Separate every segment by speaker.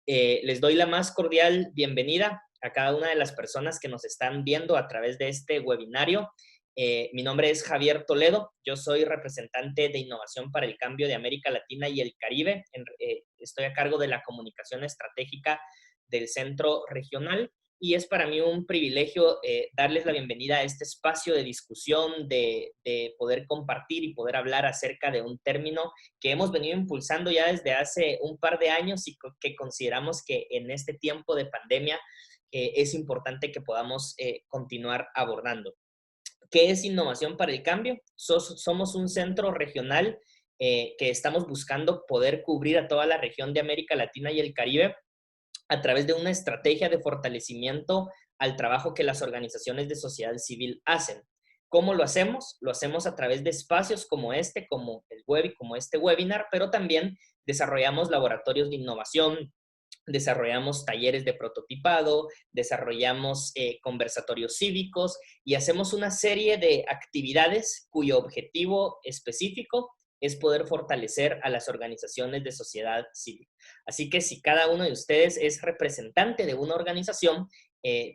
Speaker 1: Les doy la más cordial bienvenida a cada una de las personas que nos están viendo a través de este webinario. Mi nombre es Javier Toledo, yo soy representante de Innovación para el Cambio de América Latina y el Caribe. Estoy a cargo de la comunicación estratégica del Centro Regional y es para mí un privilegio darles la bienvenida a este espacio de discusión, de poder compartir y poder hablar acerca de un término que hemos venido impulsando ya desde hace un par de años y que consideramos que en este tiempo de pandemia es importante que podamos continuar abordando. ¿Qué es Innovación para el Cambio? Somos un centro regional que estamos buscando poder cubrir a toda la región de América Latina y el Caribe a través de una estrategia de fortalecimiento al trabajo que las organizaciones de sociedad civil hacen. ¿Cómo lo hacemos? Lo hacemos a través de espacios como este, como el web y como este webinar, pero también desarrollamos laboratorios de innovación, desarrollamos talleres de prototipado, desarrollamos conversatorios cívicos y hacemos una serie de actividades cuyo objetivo específico es poder fortalecer a las organizaciones de sociedad civil. Así que si cada uno de ustedes es representante de una organización,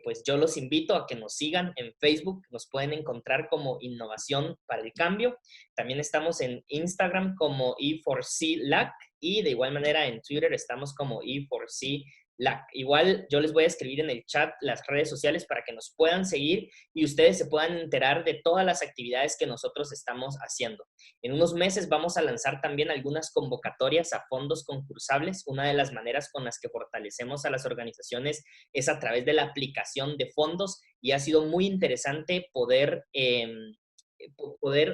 Speaker 1: pues yo los invito a que nos sigan en Facebook. Nos pueden encontrar como Innovación para el Cambio. También estamos en Instagram como E4C LAC y de igual manera en Twitter estamos como E4C LAC. Igual yo les voy a escribir en el chat las redes sociales para que nos puedan seguir y ustedes se puedan enterar de todas las actividades que nosotros estamos haciendo. En unos meses vamos a lanzar también algunas convocatorias a fondos concursables. Una de las maneras con las que fortalecemos a las organizaciones es a través de la aplicación de fondos y ha sido muy interesante poder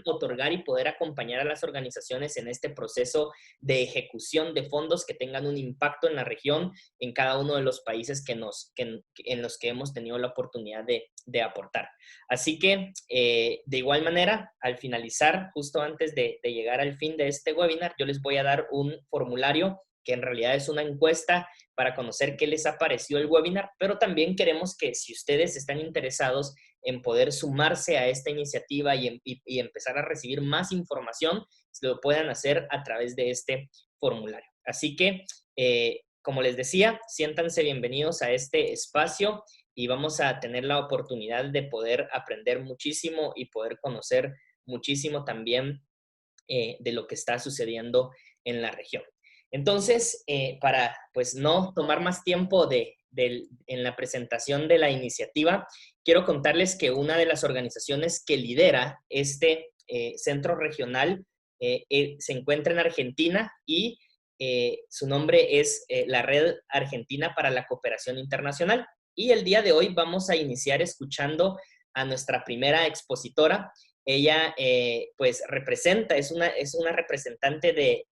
Speaker 1: otorgar y poder acompañar a las organizaciones en este proceso de ejecución de fondos que tengan un impacto en la región, en cada uno de los países en los que hemos tenido la oportunidad de aportar. Así que, de igual manera, al finalizar, justo antes de llegar al fin de este webinar, yo les voy a dar un formulario que en realidad es una encuesta para conocer qué les ha parecido el webinar, pero también queremos que si ustedes están interesados en poder sumarse a esta iniciativa y empezar a recibir más información, lo puedan hacer a través de este formulario. Así que, como les decía, siéntanse bienvenidos a este espacio y vamos a tener la oportunidad de poder aprender muchísimo y poder conocer muchísimo también de lo que está sucediendo en la región. Entonces, para pues no tomar más tiempo en la presentación de la iniciativa, quiero contarles que una de las organizaciones que lidera este centro regional se encuentra en Argentina y su nombre es la Red Argentina para la Cooperación Internacional. Y el día de hoy vamos a iniciar escuchando a nuestra primera expositora. Ella pues representa, es una representante de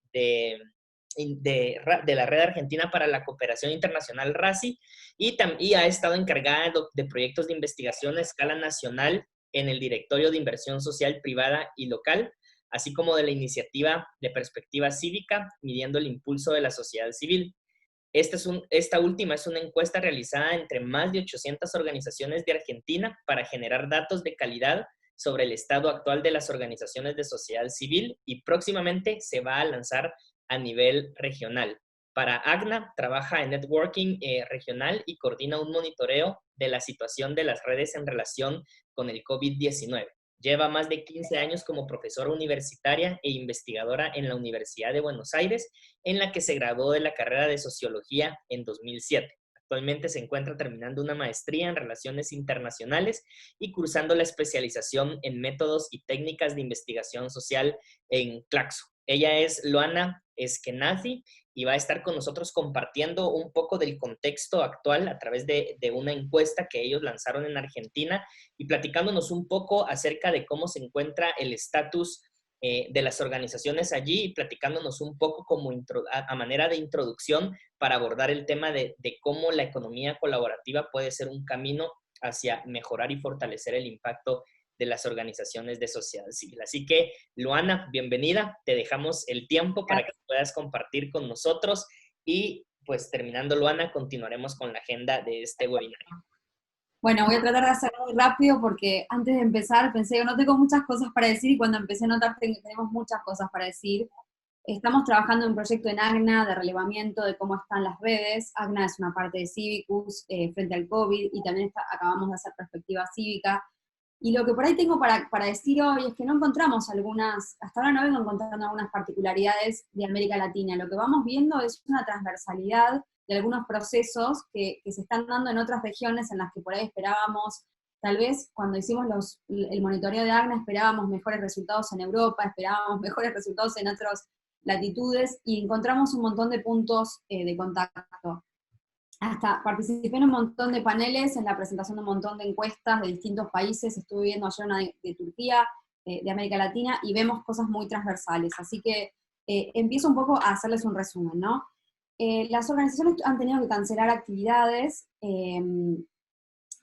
Speaker 1: la Red Argentina para la Cooperación Internacional, RACI, y ha estado encargada de proyectos de investigación a escala nacional en el Directorio de Inversión Social Privada y Local, así como de la iniciativa de perspectiva cívica, midiendo el impulso de la sociedad civil. Esta última es una encuesta realizada entre más de 800 organizaciones de Argentina para generar datos de calidad sobre el estado actual de las organizaciones de sociedad civil y próximamente se va a lanzar a nivel regional. Para ACNA, trabaja en networking regional y coordina un monitoreo de la situación de las redes en relación con el COVID-19. Lleva más de 15 años como profesora universitaria e investigadora en la Universidad de Buenos Aires, en la que se graduó de la carrera de Sociología en 2007. Actualmente se encuentra terminando una maestría en Relaciones Internacionales y cursando la especialización en Métodos y Técnicas de Investigación Social en Claxo. Ella es Luana Eskenazi y va a estar con nosotros compartiendo un poco del contexto actual a través de una encuesta que ellos lanzaron en Argentina y platicándonos un poco acerca de cómo se encuentra el estatus de las organizaciones allí y platicándonos un poco como a manera de introducción para abordar el tema de cómo la economía colaborativa puede ser un camino hacia mejorar y fortalecer el impacto de las organizaciones de sociedad civil. Así que, Luana, bienvenida. Te dejamos el tiempo para que puedas compartir con nosotros y, pues, terminando, Luana, continuaremos con la agenda de este webinar.
Speaker 2: Bueno, voy a tratar de hacerlo muy rápido porque antes de empezar pensé que no tengo muchas cosas para decir y cuando empecé a notar que tenemos muchas cosas para decir. Estamos trabajando en un proyecto en ACNA de relevamiento de cómo están las redes. ACNA es una parte de Civicus frente al COVID, y también acabamos de hacer perspectiva cívica. Y lo que por ahí tengo para decir hoy es que no encontramos hasta ahora no vengo encontrando algunas particularidades de América Latina. Lo que vamos viendo es una transversalidad de algunos procesos que se están dando en otras regiones en las que por ahí esperábamos, tal vez cuando hicimos el monitoreo de ACNA esperábamos mejores resultados en Europa, esperábamos mejores resultados en otras latitudes, y encontramos un montón de puntos de contacto. Hasta participé en un montón de paneles, en la presentación de un montón de encuestas de distintos países. Estuve viendo ayer una de Turquía, de América Latina, y vemos cosas muy transversales. Así que empiezo un poco a hacerles un resumen, ¿no? Las organizaciones han tenido que cancelar actividades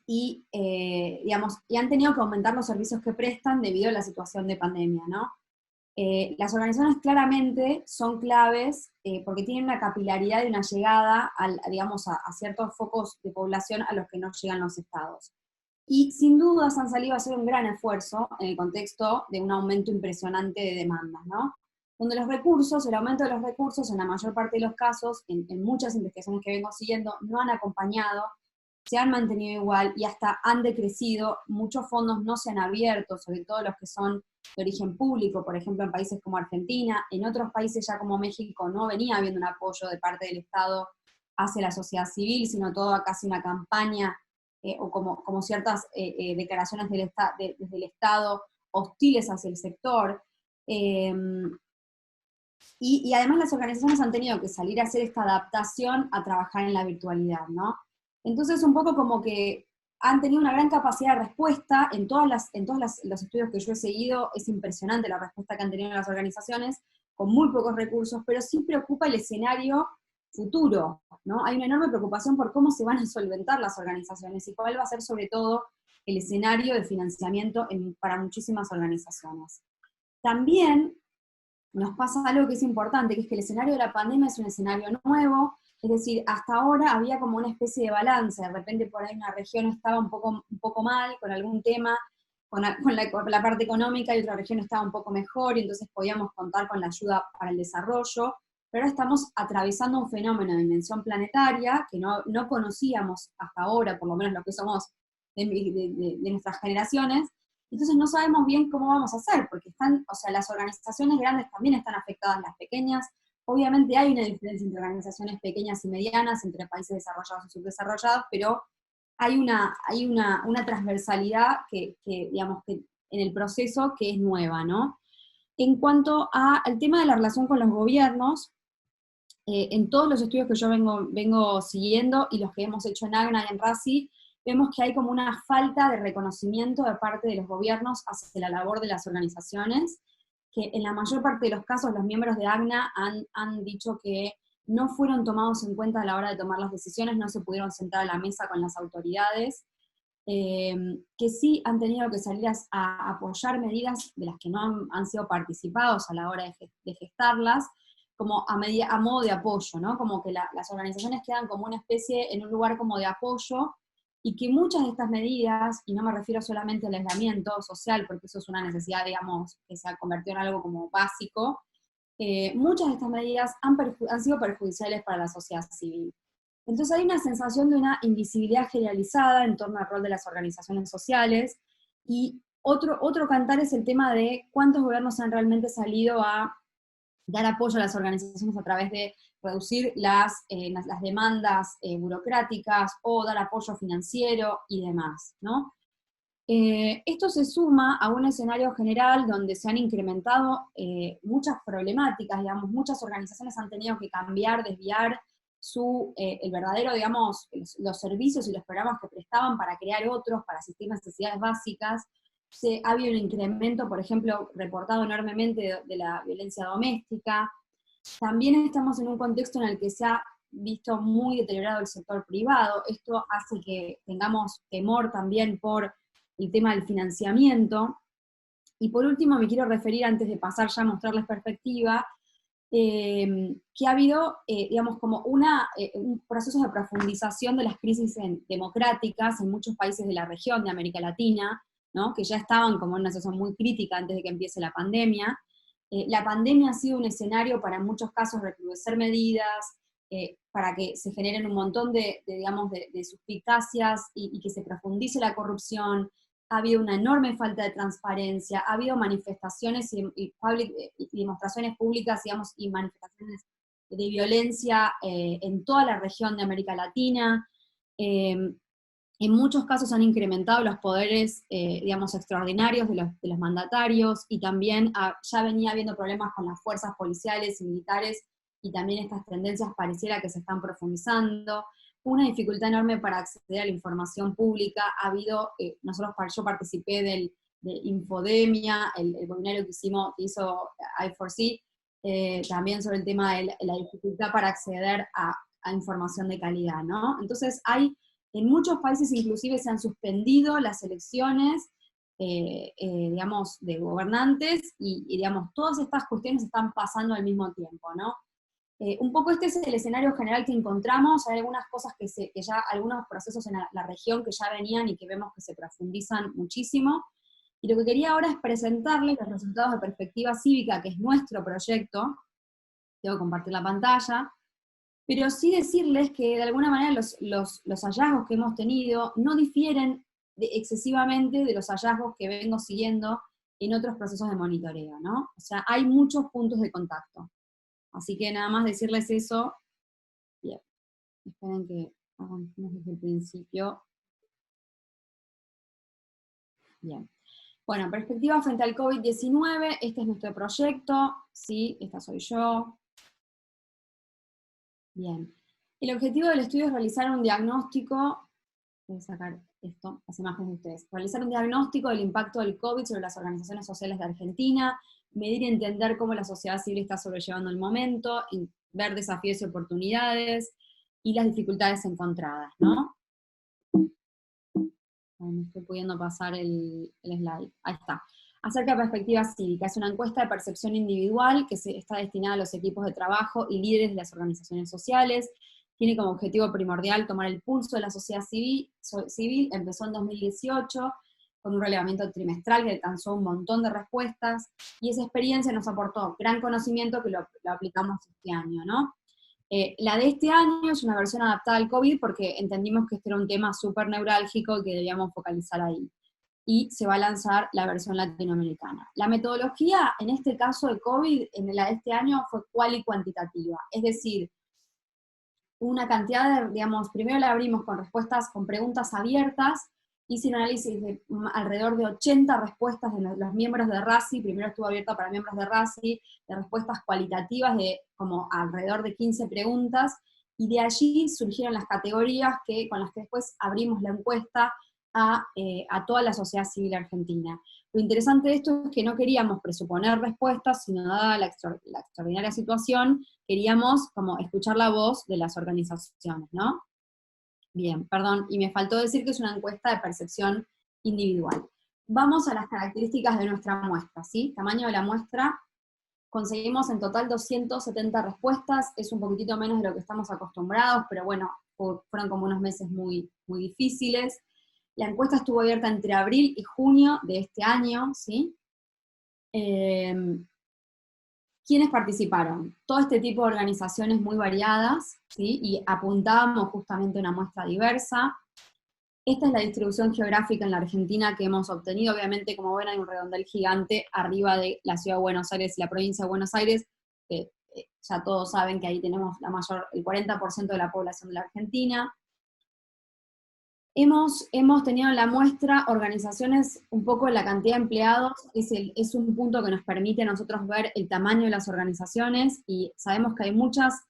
Speaker 2: digamos, y han tenido que aumentar los servicios que prestan debido a la situación de pandemia, ¿no? Las organizaciones claramente son claves porque tienen una capilaridad y una llegada digamos, a ciertos focos de población a los que no llegan los estados. Y sin dudas han salido a hacer un gran esfuerzo en el contexto de un aumento impresionante de demandas, ¿no? Donde los recursos, el aumento de los recursos, en la mayor parte de los casos, en muchas investigaciones que vengo siguiendo, no han acompañado, se han mantenido igual y hasta han decrecido. Muchos fondos no se han abierto, sobre todo los que son de origen público, por ejemplo en países como Argentina. En otros países ya como México no venía habiendo un apoyo de parte del Estado hacia la sociedad civil, sino todo casi una campaña o como ciertas declaraciones desde el Estado hostiles hacia el sector. Y además las organizaciones han tenido que salir a hacer esta adaptación a trabajar en la virtualidad, ¿no? Entonces un poco como que han tenido una gran capacidad de respuesta en todos los estudios que yo he seguido. Es impresionante la respuesta que han tenido las organizaciones, con muy pocos recursos, pero sí preocupa el escenario futuro, ¿no? Hay una enorme preocupación por cómo se van a solventar las organizaciones y cuál va a ser sobre todo el escenario de financiamiento para muchísimas organizaciones. También nos pasa algo que es importante, que es que el escenario de la pandemia es un escenario nuevo. Es decir, hasta ahora había como una especie de balance. De repente por ahí una región estaba un poco mal con algún tema, con la parte económica, y otra región estaba un poco mejor, y entonces podíamos contar con la ayuda para el desarrollo. Pero estamos atravesando un fenómeno de dimensión planetaria que no conocíamos hasta ahora, por lo menos los que somos de nuestras generaciones. Entonces no sabemos bien cómo vamos a hacer, porque las organizaciones grandes también están afectadas, las pequeñas. Obviamente hay una diferencia entre organizaciones pequeñas y medianas, entre países desarrollados y subdesarrollados, pero hay una transversalidad digamos, que en el proceso que es nueva, ¿no? En cuanto al tema de la relación con los gobiernos, en todos los estudios que yo vengo siguiendo y los que hemos hecho en AGNA y en RACI, vemos que hay como una falta de reconocimiento de parte de los gobiernos hacia la labor de las organizaciones, que en la mayor parte de los casos los miembros de ACNA han dicho que no fueron tomados en cuenta a la hora de tomar las decisiones, no se pudieron sentar a la mesa con las autoridades, que sí han tenido que salir a apoyar medidas de las que no han sido participados a la hora de gestarlas, como a modo de apoyo, ¿no? Como que las organizaciones quedan como una especie, en un lugar como de apoyo, y que muchas de estas medidas, y no me refiero solamente al aislamiento social, porque eso es una necesidad, digamos, que se ha convertido en algo como básico, muchas de estas medidas han sido perjudiciales para la sociedad civil. Entonces hay una sensación de una invisibilidad generalizada en torno al rol de las organizaciones sociales, y otro cantar es el tema de cuántos gobiernos han realmente salido a dar apoyo a las organizaciones a través de reducir las demandas burocráticas o dar apoyo financiero y demás, ¿no? Esto se suma a un escenario general donde se han incrementado muchas problemáticas, digamos, muchas organizaciones han tenido que cambiar, desviar el verdadero, digamos, los servicios y los programas que prestaban para crear otros, para asistir a necesidades básicas. Ha habido un incremento, por ejemplo, reportado enormemente de la violencia doméstica. También estamos en un contexto en el que se ha visto muy deteriorado el sector privado. Esto hace que tengamos temor también por el tema del financiamiento. Y por último me quiero referir, antes de pasar ya a mostrarles perspectiva, que ha habido, digamos, como un proceso de profundización de las crisis democráticas en muchos países de la región de América Latina, ¿no? Que ya estaban como en una situación muy crítica antes de que empiece la pandemia, La pandemia ha sido un escenario para en muchos casos recrudecer medidas, para que se generen un montón digamos, de suspicacias y que se profundice la corrupción. Ha habido una enorme falta de transparencia, ha habido manifestaciones y demostraciones públicas, digamos, y manifestaciones de violencia en toda la región de América Latina. En muchos casos han incrementado los poderes, digamos, extraordinarios de los mandatarios, y también ya venía habiendo problemas con las fuerzas policiales y militares, y también estas tendencias pareciera que se están profundizando. Una dificultad enorme para acceder a la información pública. Ha habido, yo participé de Infodemia, el webinario que hizo I4C, también sobre el tema de la dificultad para acceder a información de calidad, ¿no? Entonces en muchos países inclusive se han suspendido las elecciones, digamos, de gobernantes, y, digamos, todas estas cuestiones están pasando al mismo tiempo, ¿no? Un poco este es el escenario general que encontramos. Hay algunas cosas algunos procesos en la región que ya venían y que vemos que se profundizan muchísimo. Y lo que quería ahora es presentarles los resultados de Perspectiva Cívica, que es nuestro proyecto. Tengo que compartir la pantalla. Pero sí decirles que de alguna manera los hallazgos que hemos tenido no difieren excesivamente de los hallazgos que vengo siguiendo en otros procesos de monitoreo, ¿no? O sea, hay muchos puntos de contacto. Así que nada más decirles eso. Bien, esperen que avancemos desde el principio. Bien. Bueno, perspectiva frente al COVID-19, este es nuestro proyecto, ¿sí? Esta soy yo. Bien. El objetivo del estudio es realizar un diagnóstico, voy a sacar las imágenes de ustedes, realizar un diagnóstico del impacto del COVID sobre las organizaciones sociales de Argentina, medir y entender cómo la sociedad civil está sobrellevando el momento, ver desafíos y oportunidades, y las dificultades encontradas, ¿no? No estoy pudiendo pasar el slide. Ahí está. Acerca de perspectiva cívica, es una encuesta de percepción individual que está destinada a los equipos de trabajo y líderes de las organizaciones sociales. Tiene como objetivo primordial tomar el pulso de la sociedad civil. Empezó en 2018 con un relevamiento trimestral que alcanzó un montón de respuestas, y esa experiencia nos aportó gran conocimiento que lo aplicamos este año, ¿no? La de este año es una versión adaptada al COVID porque entendimos que este era un tema súper neurálgico y que debíamos focalizar ahí. Y se va a lanzar la versión latinoamericana. La metodología, en este caso de COVID, en la de este año, fue cual y cuantitativa. Es decir, una cantidad de, digamos, primero la abrimos con respuestas, con preguntas abiertas, hice un análisis de alrededor de 80 respuestas de los miembros de RACI, primero estuvo abierta para miembros de RACI, de respuestas cualitativas de como alrededor de 15 preguntas, y de allí surgieron las categorías con las que después abrimos la encuesta a toda la sociedad civil argentina. Lo interesante de esto es que no queríamos presuponer respuestas, sino dada la extraordinaria situación, queríamos como escuchar la voz de las organizaciones, ¿no? Bien, perdón, y me faltó decir que es una encuesta de percepción individual. Vamos a las características de nuestra muestra, ¿sí? Tamaño de la muestra, conseguimos en total 270 respuestas, es un poquitito menos de lo que estamos acostumbrados, pero bueno, fueron como unos meses muy, muy difíciles. La encuesta estuvo abierta entre abril y junio de este año, ¿sí? ¿Quiénes participaron? Todo este tipo de organizaciones muy variadas, ¿sí? Y apuntábamos justamente a una muestra diversa. Esta es la distribución geográfica en la Argentina que hemos obtenido. Obviamente, como ven, hay un redondel gigante arriba de la ciudad de Buenos Aires y la provincia de Buenos Aires, que ya todos saben que ahí tenemos el 40% de la población de la Argentina. Hemos tenido en la muestra organizaciones, un poco la cantidad de empleados, es un punto que nos permite a nosotros ver el tamaño de las organizaciones, y sabemos que hay muchas,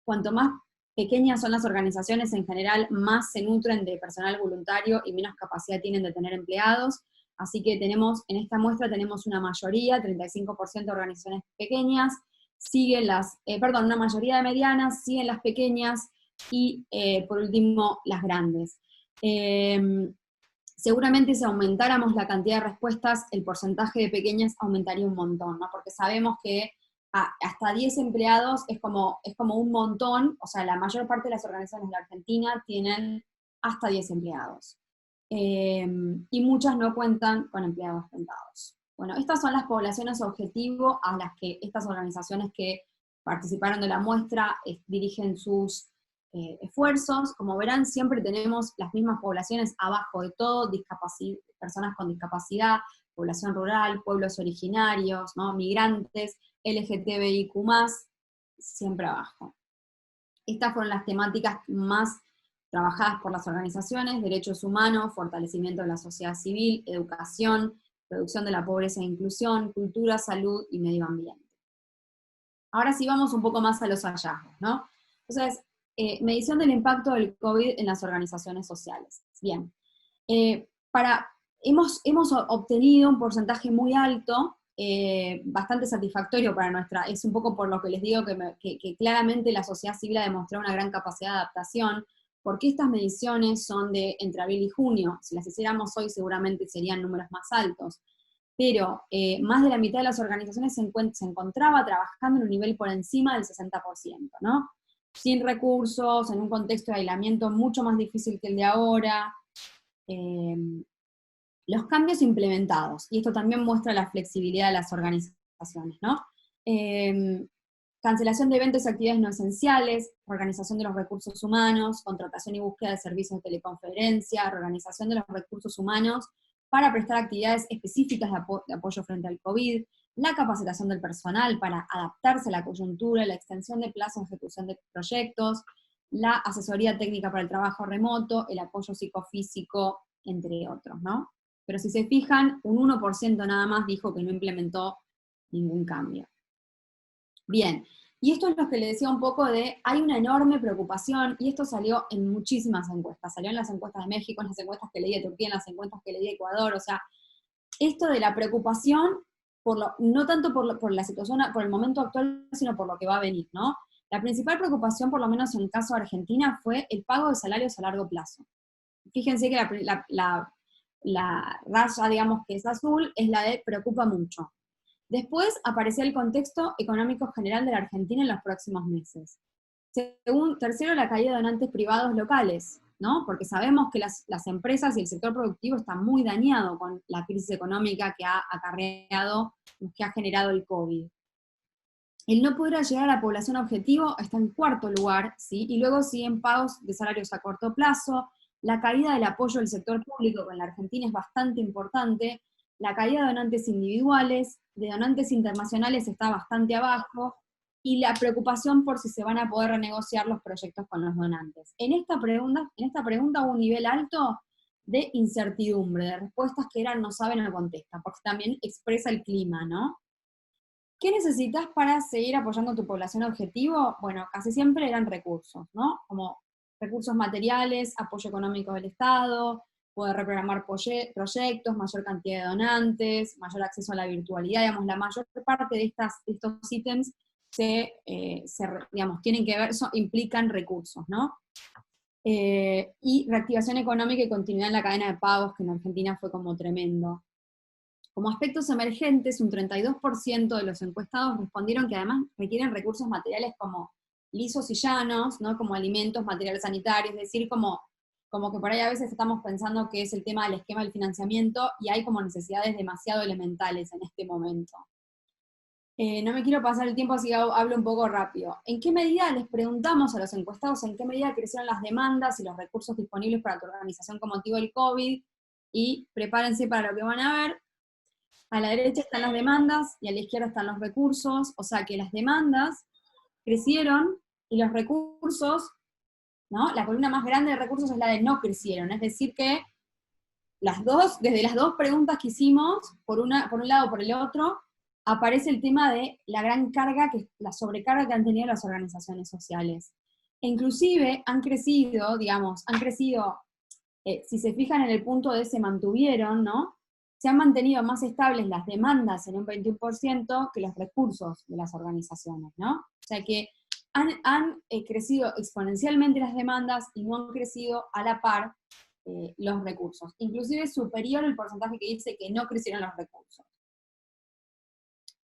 Speaker 2: cuanto más pequeñas son las organizaciones en general, más se nutren de personal voluntario y menos capacidad tienen de tener empleados, así que en esta muestra tenemos una mayoría, 35% de organizaciones pequeñas, una mayoría de medianas, siguen las pequeñas, y por último las grandes. Seguramente si aumentáramos la cantidad de respuestas, el porcentaje de pequeñas aumentaría un montón, ¿no? Porque sabemos que hasta 10 empleados es como un montón, o sea, la mayor parte de las organizaciones de la Argentina tienen hasta 10 empleados. Y muchas no cuentan con empleados contados. Bueno, estas son las poblaciones objetivo a las que estas organizaciones que participaron de la muestra dirigen sus esfuerzos. Como verán, siempre tenemos las mismas poblaciones abajo de todo, personas con discapacidad, población rural, pueblos originarios, ¿no? Migrantes, LGTBIQ+, siempre abajo. Estas fueron las temáticas más trabajadas por las organizaciones: derechos humanos, fortalecimiento de la sociedad civil, educación, reducción de la pobreza e inclusión, cultura, salud y medio ambiente. Ahora sí vamos un poco más a los hallazgos, ¿no? Entonces, medición del impacto del COVID en las organizaciones sociales. Bien, hemos obtenido un porcentaje muy alto, bastante satisfactorio para es un poco por lo que les digo que claramente la sociedad civil ha demostrado una gran capacidad de adaptación, porque estas mediciones son de entre abril y junio. Si las hiciéramos hoy seguramente serían números más altos, pero más de la mitad de las organizaciones se encontraba trabajando en un nivel por encima del 60%, ¿no? Sin recursos, en un contexto de aislamiento mucho más difícil que el de ahora. Los cambios implementados, y esto también muestra la flexibilidad de las organizaciones, ¿no? Cancelación de eventos y actividades no esenciales, organización de los recursos humanos, contratación y búsqueda de servicios de teleconferencia, organización de los recursos humanos para prestar actividades específicas de apoyo frente al COVID, la capacitación del personal para adaptarse a la coyuntura, la extensión de plazos de ejecución de proyectos, la asesoría técnica para el trabajo remoto, el apoyo psicofísico, entre otros, ¿no? Pero si se fijan, un 1% nada más dijo que no implementó ningún cambio. Bien, y esto es lo que le decía un poco hay una enorme preocupación, y esto salió en muchísimas encuestas, salió en las encuestas de México, en las encuestas que leí de Turquía, en las encuestas que leí de Ecuador, o sea, esto de la preocupación, no tanto por la situación, por el momento actual, sino por lo que va a venir, ¿no? La principal preocupación, por lo menos en el caso de Argentina, fue el pago de salarios a largo plazo. Fíjense que la raya, digamos, que es azul, es la de preocupa mucho. Después aparecía el contexto económico general de la Argentina en los próximos meses. Tercero, la caída de donantes privados locales, ¿no? Porque sabemos que las empresas y el sector productivo están muy dañados con la crisis económica que ha acarreado, que ha generado el COVID. El no poder llegar a la población objetivo está en cuarto lugar, ¿sí? Y luego siguen pagos de salarios a corto plazo, la caída del apoyo del sector público, que en la Argentina es bastante importante, la caída de donantes individuales, de donantes internacionales está bastante abajo, y la preocupación por si se van a poder renegociar los proyectos con los donantes. En esta pregunta hubo un nivel alto de incertidumbre, de respuestas que eran no saben o no contestan, porque también expresa el clima, ¿no? ¿Qué necesitas para seguir apoyando a tu población objetivo? Bueno, casi siempre eran recursos, ¿no? Como recursos materiales, apoyo económico del Estado, poder reprogramar proyectos, mayor cantidad de donantes, mayor acceso a la virtualidad, digamos, la mayor parte de estos ítems digamos, tienen que ver, implican recursos, ¿no? Y reactivación económica y continuidad en la cadena de pagos, que en Argentina fue como tremendo. Como aspectos emergentes, un 32% de los encuestados respondieron que además requieren recursos materiales como lisos y llanos, ¿no? Como alimentos, materiales sanitarios, es decir, como que por ahí a veces estamos pensando que es el tema del esquema del financiamiento y hay como necesidades demasiado elementales en este momento. No me quiero pasar el tiempo, así que hablo un poco rápido. ¿En qué medida les preguntamos a los encuestados en qué medida crecieron las demandas y los recursos disponibles para tu organización con motivo del COVID? Y prepárense para lo que van a ver. A la derecha están las demandas y a la izquierda están los recursos, o sea que las demandas crecieron y los recursos, ¿no? La columna más grande de recursos es la de no crecieron, es decir que desde las dos preguntas que hicimos, por un lado o por el otro, aparece el tema de la gran carga, la sobrecarga que han tenido las organizaciones sociales. E inclusive han crecido, si se fijan en el punto de se mantuvieron, ¿no? Se han mantenido más estables las demandas en un 21% que los recursos de las organizaciones, ¿no? O sea que han crecido exponencialmente las demandas y no han crecido a la par los recursos. Inclusive es superior el porcentaje que dice que no crecieron los recursos.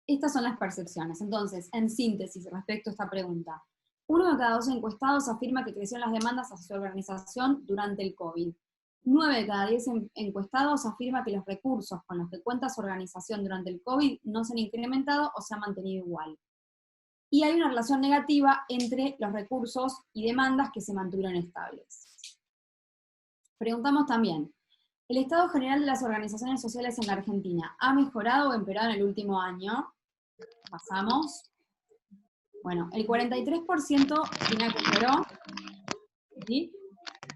Speaker 2: Estas son las percepciones. Entonces, en síntesis, respecto a esta pregunta, 1 de cada 2 encuestados afirma que crecieron las demandas hacia su organización durante el COVID. 9 de cada 10 encuestados afirma que los recursos con los que cuenta su organización durante el COVID no se han incrementado o se han mantenido igual. Y hay una relación negativa entre los recursos y demandas que se mantuvieron estables. Preguntamos también, ¿el estado general de las organizaciones sociales en la Argentina ha mejorado o empeorado en el último año? Pasamos. Bueno, el 43% opina que mejoró, ¿sí?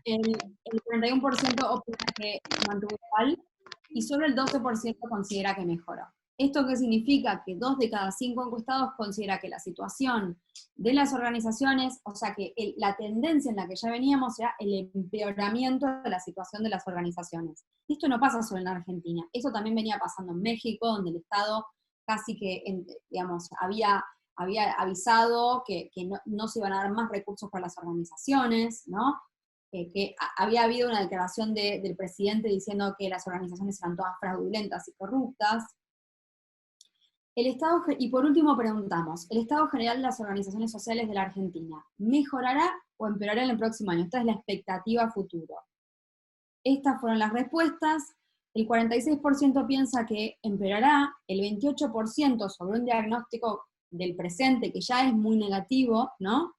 Speaker 2: El 41% opina que se mantuvo igual, y solo el 12% considera que mejoró. ¿Esto qué significa? Que 2 de cada 5 encuestados considera que la situación de las organizaciones, o sea que la tendencia en la que ya veníamos era el empeoramiento de la situación de las organizaciones. Esto no pasa solo en Argentina, eso también venía pasando en México, donde el Estado casi que, digamos, había avisado que no se iban a dar más recursos para las organizaciones, ¿no? Que había habido una declaración del presidente diciendo que las organizaciones eran todas fraudulentas y corruptas. Y por último preguntamos, ¿el estado general de las organizaciones sociales de la Argentina mejorará o empeorará en el próximo año? Esta es la expectativa futuro. Estas fueron las respuestas. El 46% piensa que empeorará, el 28% sobre un diagnóstico del presente que ya es muy negativo, ¿no?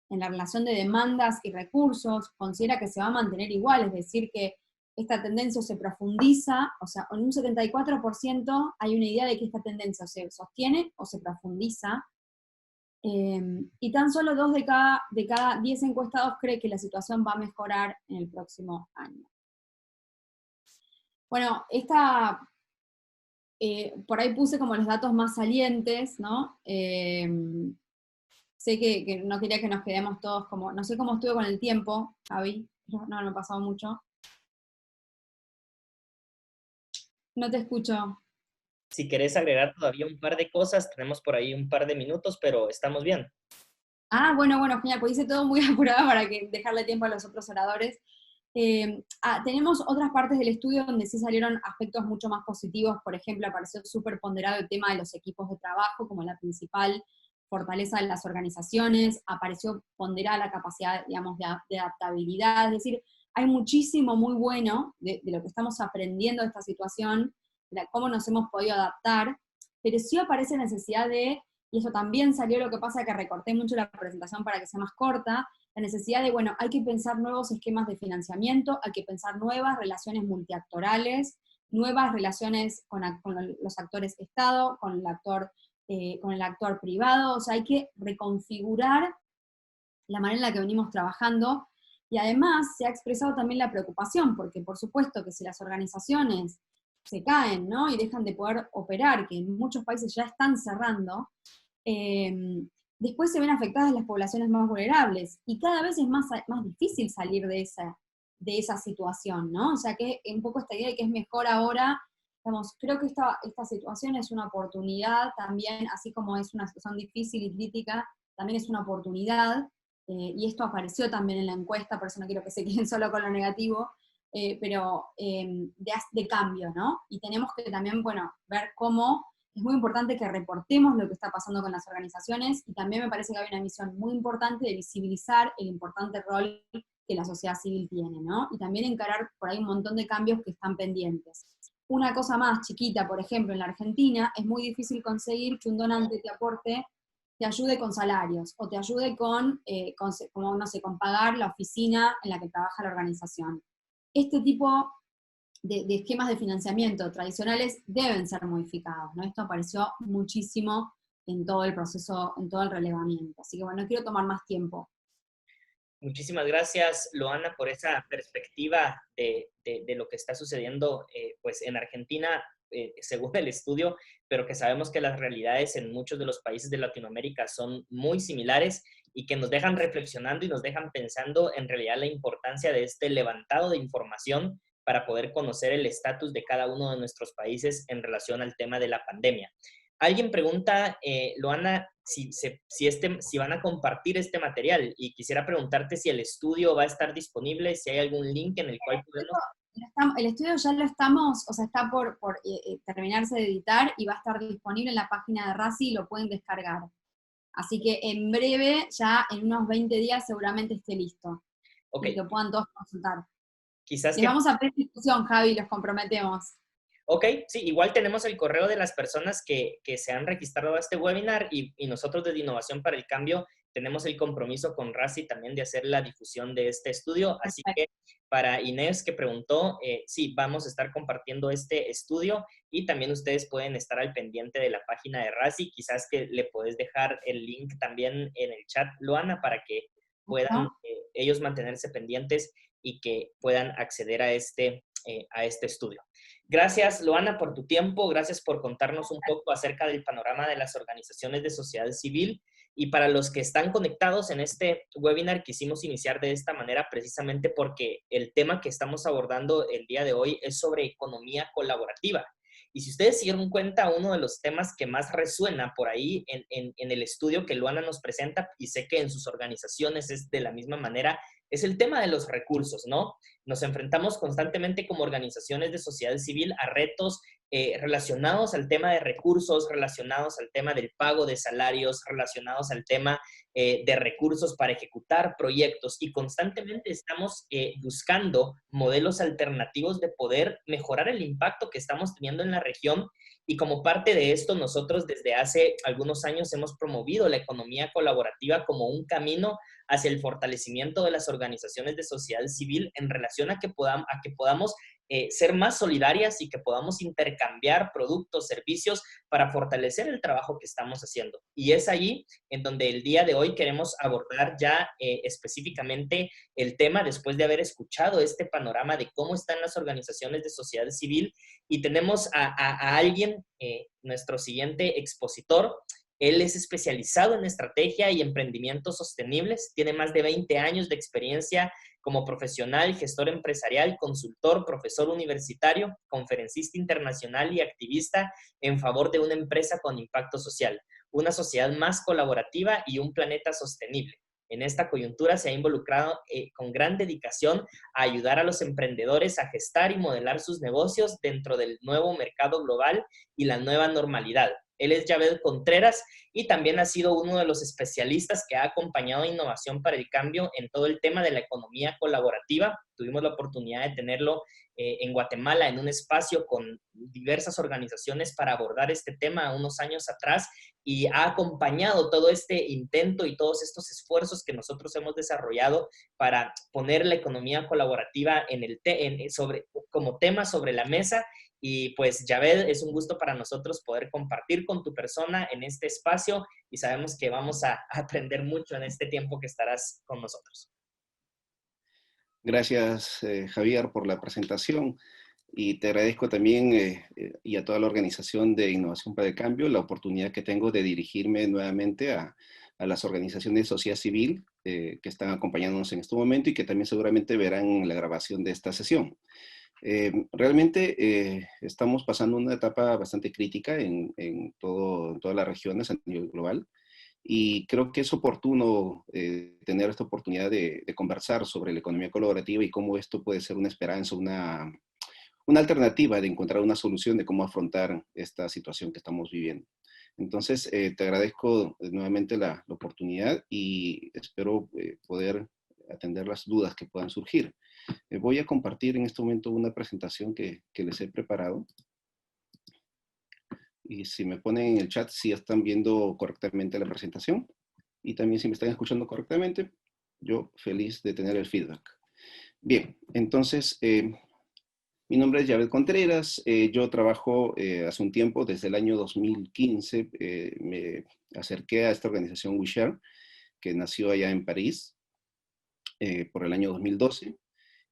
Speaker 2: En la relación de demandas y recursos, considera que se va a mantener igual, es decir, que esta tendencia se profundiza, o sea, en un 74% hay una idea de que esta tendencia se sostiene o se profundiza, y tan solo 2 de cada 10 encuestados cree que la situación va a mejorar en el próximo año. Bueno, por ahí puse como los datos más salientes, ¿no? Sé que no quería que nos quedemos todos como, no sé cómo estuve con el tiempo, Javi, no me ha pasado mucho. No te escucho.
Speaker 1: Si querés agregar todavía un par de cosas, tenemos por ahí un par de minutos, pero estamos bien.
Speaker 2: Ah, bueno, genial, pues hice todo muy apurado para dejarle tiempo a los otros oradores. Tenemos otras partes del estudio donde sí salieron aspectos mucho más positivos. Por ejemplo, apareció súper ponderado el tema de los equipos de trabajo como la principal fortaleza de las organizaciones, apareció ponderada la capacidad, digamos, de adaptabilidad, es decir, hay muchísimo muy bueno de lo que estamos aprendiendo de esta situación, de cómo nos hemos podido adaptar, pero sí aparece necesidad y eso también salió, lo que pasa que recorté mucho la presentación para que sea más corta, la necesidad de, bueno, hay que pensar nuevos esquemas de financiamiento, hay que pensar nuevas relaciones multiactorales, nuevas relaciones con los actores Estado, con el actor privado, o sea, hay que reconfigurar la manera en la que venimos trabajando, y además se ha expresado también la preocupación, porque por supuesto que si las organizaciones se caen, ¿no? Y dejan de poder operar, que en muchos países ya están cerrando, después se ven afectadas las poblaciones más vulnerables, y cada vez es más difícil salir de esa situación, ¿no? O sea, que un poco esta idea de que es mejor ahora, digamos, creo que esta situación es una oportunidad también, así como es una situación difícil y crítica, también es una oportunidad, y esto apareció también en la encuesta, por eso no quiero que se queden solo con lo negativo, pero de cambio, ¿no? Y tenemos que también, bueno, ver cómo es muy importante que reportemos lo que está pasando con las organizaciones, y también me parece que hay una misión muy importante de visibilizar el importante rol que la sociedad civil tiene, ¿no? Y también encarar por ahí un montón de cambios que están pendientes. Una cosa más chiquita, por ejemplo, en la Argentina es muy difícil conseguir que un donante te aporte, te ayude con salarios, o te ayude como, no sé, con pagar la oficina en la que trabaja la organización. Este tipo de esquemas de financiamiento tradicionales deben ser modificados, ¿no? Esto apareció muchísimo en todo el proceso, en todo el relevamiento. Así que bueno, no quiero tomar más tiempo.
Speaker 1: Muchísimas gracias, Loana, por esa perspectiva de lo que está sucediendo pues en Argentina, según el estudio, pero que sabemos que las realidades en muchos de los países de Latinoamérica son muy similares y que nos dejan reflexionando y nos dejan pensando en realidad la importancia de este levantado de información para poder conocer el estatus de cada uno de nuestros países en relación al tema de la pandemia. Alguien pregunta, Loana, si van a compartir este material, y quisiera preguntarte si el estudio va a estar disponible, si hay algún link en el cual podemos...
Speaker 2: El estudio ya lo estamos, o sea, está por terminarse de editar y va a estar disponible en la página de RACI y lo pueden descargar. Así que en breve, ya en unos 20 días seguramente esté listo.
Speaker 1: Ok,
Speaker 2: Y lo puedan todos consultar.
Speaker 1: Quizás
Speaker 2: Les
Speaker 1: que...
Speaker 2: vamos a pedir discusión, Javi, los comprometemos.
Speaker 1: Ok, sí, igual tenemos el correo de las personas que se han registrado a este webinar y nosotros desde Innovación para el Cambio tenemos el compromiso con RACI también de hacer la difusión de este estudio. Así
Speaker 2: Perfecto.
Speaker 1: que para Inés que preguntó, sí, vamos a estar compartiendo este estudio y también ustedes pueden estar al pendiente de la página de RACI. Quizás que le puedes dejar el link también en el chat, Luana, para que puedan
Speaker 2: ¿No?
Speaker 1: ellos mantenerse pendientes y que puedan acceder a este estudio. Gracias, Luana, por tu tiempo. Gracias por contarnos un poco acerca del panorama de las organizaciones de sociedad civil. Y para los que están conectados en este webinar, quisimos iniciar de esta manera precisamente porque el tema que estamos abordando el día de hoy es sobre economía colaborativa. Y si ustedes se dieron cuenta, uno de los temas que más resuena por ahí en el estudio que Luana nos presenta, y sé que en sus organizaciones es de la misma manera, es el tema de los recursos, ¿no? Nos enfrentamos constantemente como organizaciones de sociedad civil a retos relacionados al tema de recursos, relacionados al tema del pago de salarios, relacionados al tema de recursos para ejecutar proyectos y constantemente estamos buscando modelos alternativos de poder mejorar el impacto que estamos teniendo en la región y como parte de esto nosotros desde hace algunos años hemos promovido la economía colaborativa como un camino hacia el fortalecimiento de las organizaciones de sociedad civil en relación a que podamos ser más solidarias y que podamos intercambiar productos, servicios para fortalecer el trabajo que estamos haciendo. Y es allí en donde el día de hoy queremos abordar ya específicamente el tema después de haber escuchado este panorama de cómo están las organizaciones de sociedad civil y tenemos a alguien, nuestro siguiente expositor. Él es especializado en estrategia y emprendimientos sostenibles, tiene más de 20 años de experiencia como profesional, gestor empresarial, consultor, profesor universitario, conferencista internacional y activista en favor de una empresa con impacto social, una sociedad más colaborativa y un planeta sostenible. En esta coyuntura se ha involucrado con gran dedicación a ayudar a los emprendedores a gestar y modelar sus negocios dentro del nuevo mercado global y la nueva normalidad. Él es Javed Contreras y también ha sido uno de los especialistas que ha acompañado a Innovación para el Cambio en todo el tema de la economía colaborativa. Tuvimos la oportunidad de tenerlo en Guatemala en un espacio con diversas organizaciones para abordar este tema unos años atrás y ha acompañado todo este intento y todos estos esfuerzos que nosotros hemos desarrollado para poner la economía colaborativa como tema sobre la mesa. Y pues, Javed, es un gusto para nosotros poder compartir con tu persona en este espacio y sabemos que vamos a aprender mucho en este tiempo que estarás con nosotros.
Speaker 3: Gracias, Javier, por la presentación y te agradezco también y a toda la organización de Innovación para el Cambio la oportunidad que tengo de dirigirme nuevamente a las organizaciones de sociedad civil que están acompañándonos en este momento y que también seguramente verán la grabación de esta sesión. Realmente estamos pasando una etapa bastante crítica en todas las regiones a nivel global y creo que es oportuno tener esta oportunidad de conversar sobre la economía colaborativa y cómo esto puede ser una esperanza, una alternativa de encontrar una solución de cómo afrontar esta situación que estamos viviendo. Entonces, te agradezco nuevamente la oportunidad y espero poder atender las dudas que puedan surgir. Voy a compartir en este momento una presentación que les he preparado. Y si me ponen en el chat si están viendo correctamente la presentación. Y también si me están escuchando correctamente, yo feliz de tener el feedback. Bien, entonces, mi nombre es Javed Contreras. Yo trabajo hace un tiempo, desde el año 2015, me acerqué a esta organización WeShare, que nació allá en París, por el año 2012.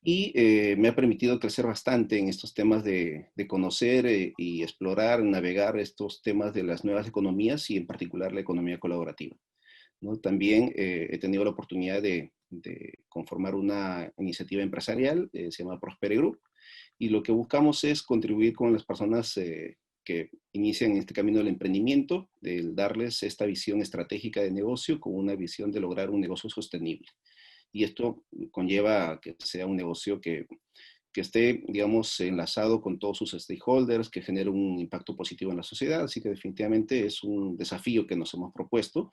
Speaker 3: Y me ha permitido crecer bastante en estos temas de conocer y explorar, navegar estos temas de las nuevas economías y en particular la economía colaborativa, ¿no? También he tenido la oportunidad de conformar una iniciativa empresarial, se llama Prospere Group, y lo que buscamos es contribuir con las personas que inician este camino del emprendimiento, de darles esta visión estratégica de negocio con una visión de lograr un negocio sostenible. Y esto conlleva que sea un negocio que esté, digamos, enlazado con todos sus stakeholders, que genere un impacto positivo en la sociedad. Así que definitivamente es un desafío que nos hemos propuesto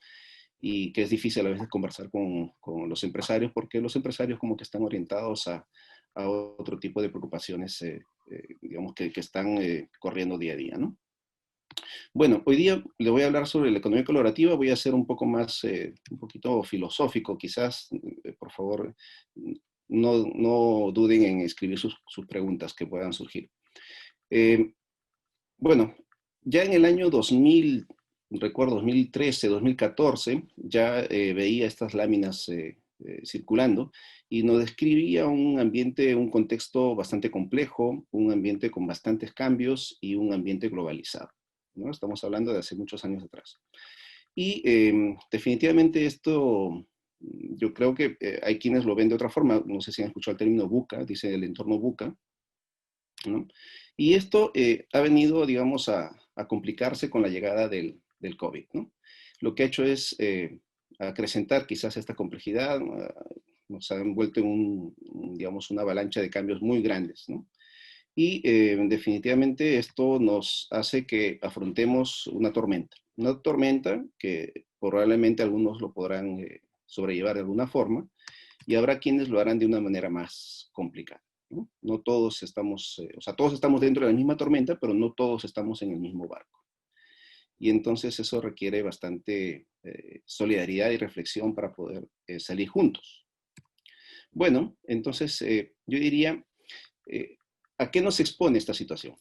Speaker 3: y que es difícil a veces conversar con los empresarios, porque los empresarios como que están orientados a a otro tipo de preocupaciones, digamos, que están corriendo día a día, ¿no? Bueno, hoy día le voy a hablar sobre la economía colaborativa, voy a ser un poco más, un poquito filosófico, quizás, por favor, no duden en escribir sus preguntas que puedan surgir. Bueno, ya en el año 2000, recuerdo 2013, 2014, ya veía estas láminas circulando y nos describía un ambiente, un contexto bastante complejo, un ambiente con bastantes cambios y un ambiente globalizado, ¿no? Estamos hablando de hace muchos años atrás. Y definitivamente esto, yo creo que hay quienes lo ven de otra forma, no sé si han escuchado el término VUCA, dice el entorno VUCA, ¿no? Y esto ha venido, digamos, a complicarse con la llegada del COVID, ¿no? Lo que ha hecho es acrecentar quizás esta complejidad, nos ha envuelto en digamos, una avalancha de cambios muy grandes, ¿no? Y definitivamente esto nos hace que afrontemos una tormenta que probablemente algunos lo podrán sobrellevar de alguna forma, y habrá quienes lo harán de una manera más complicada, ¿no? No todos estamos, o sea, todos estamos dentro de la misma tormenta, pero no todos estamos en el mismo barco. Y entonces eso requiere bastante solidaridad y reflexión para poder salir juntos. Bueno, entonces yo diría, ¿a qué nos expone esta situación?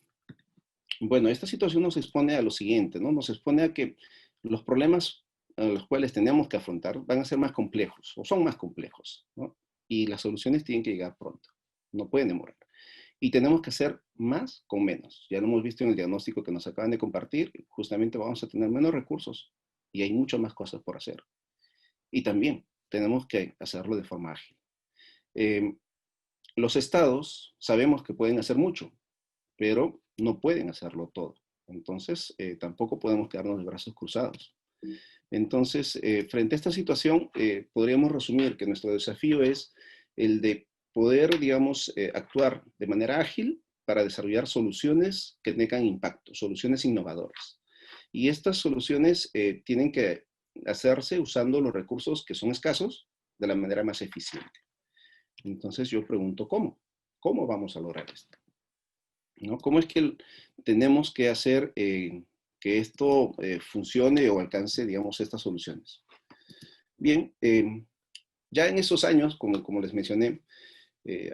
Speaker 3: Bueno, esta situación nos expone a lo siguiente, ¿no? Nos expone a que los problemas a los cuales tenemos que afrontar van a ser más complejos, o son más complejos, ¿no? Y las soluciones tienen que llegar pronto, no pueden demorar. Y tenemos que hacer más con menos. Ya lo hemos visto en el diagnóstico que nos acaban de compartir, justamente vamos a tener menos recursos y hay muchas más cosas por hacer. Y también tenemos que hacerlo de forma ágil. Los estados sabemos que pueden hacer mucho, pero no pueden hacerlo todo. Entonces, tampoco podemos quedarnos de brazos cruzados. Entonces, frente a esta situación, podríamos resumir que nuestro desafío es el de poder, digamos, actuar de manera ágil para desarrollar soluciones que tengan impacto, soluciones innovadoras. Y estas soluciones tienen que hacerse usando los recursos que son escasos de la manera más eficiente. Entonces yo pregunto, ¿cómo? ¿Cómo vamos a lograr esto? ¿No? ¿Cómo es que tenemos que hacer que esto funcione o alcance, digamos, estas soluciones? Bien, ya en esos años, como les mencioné,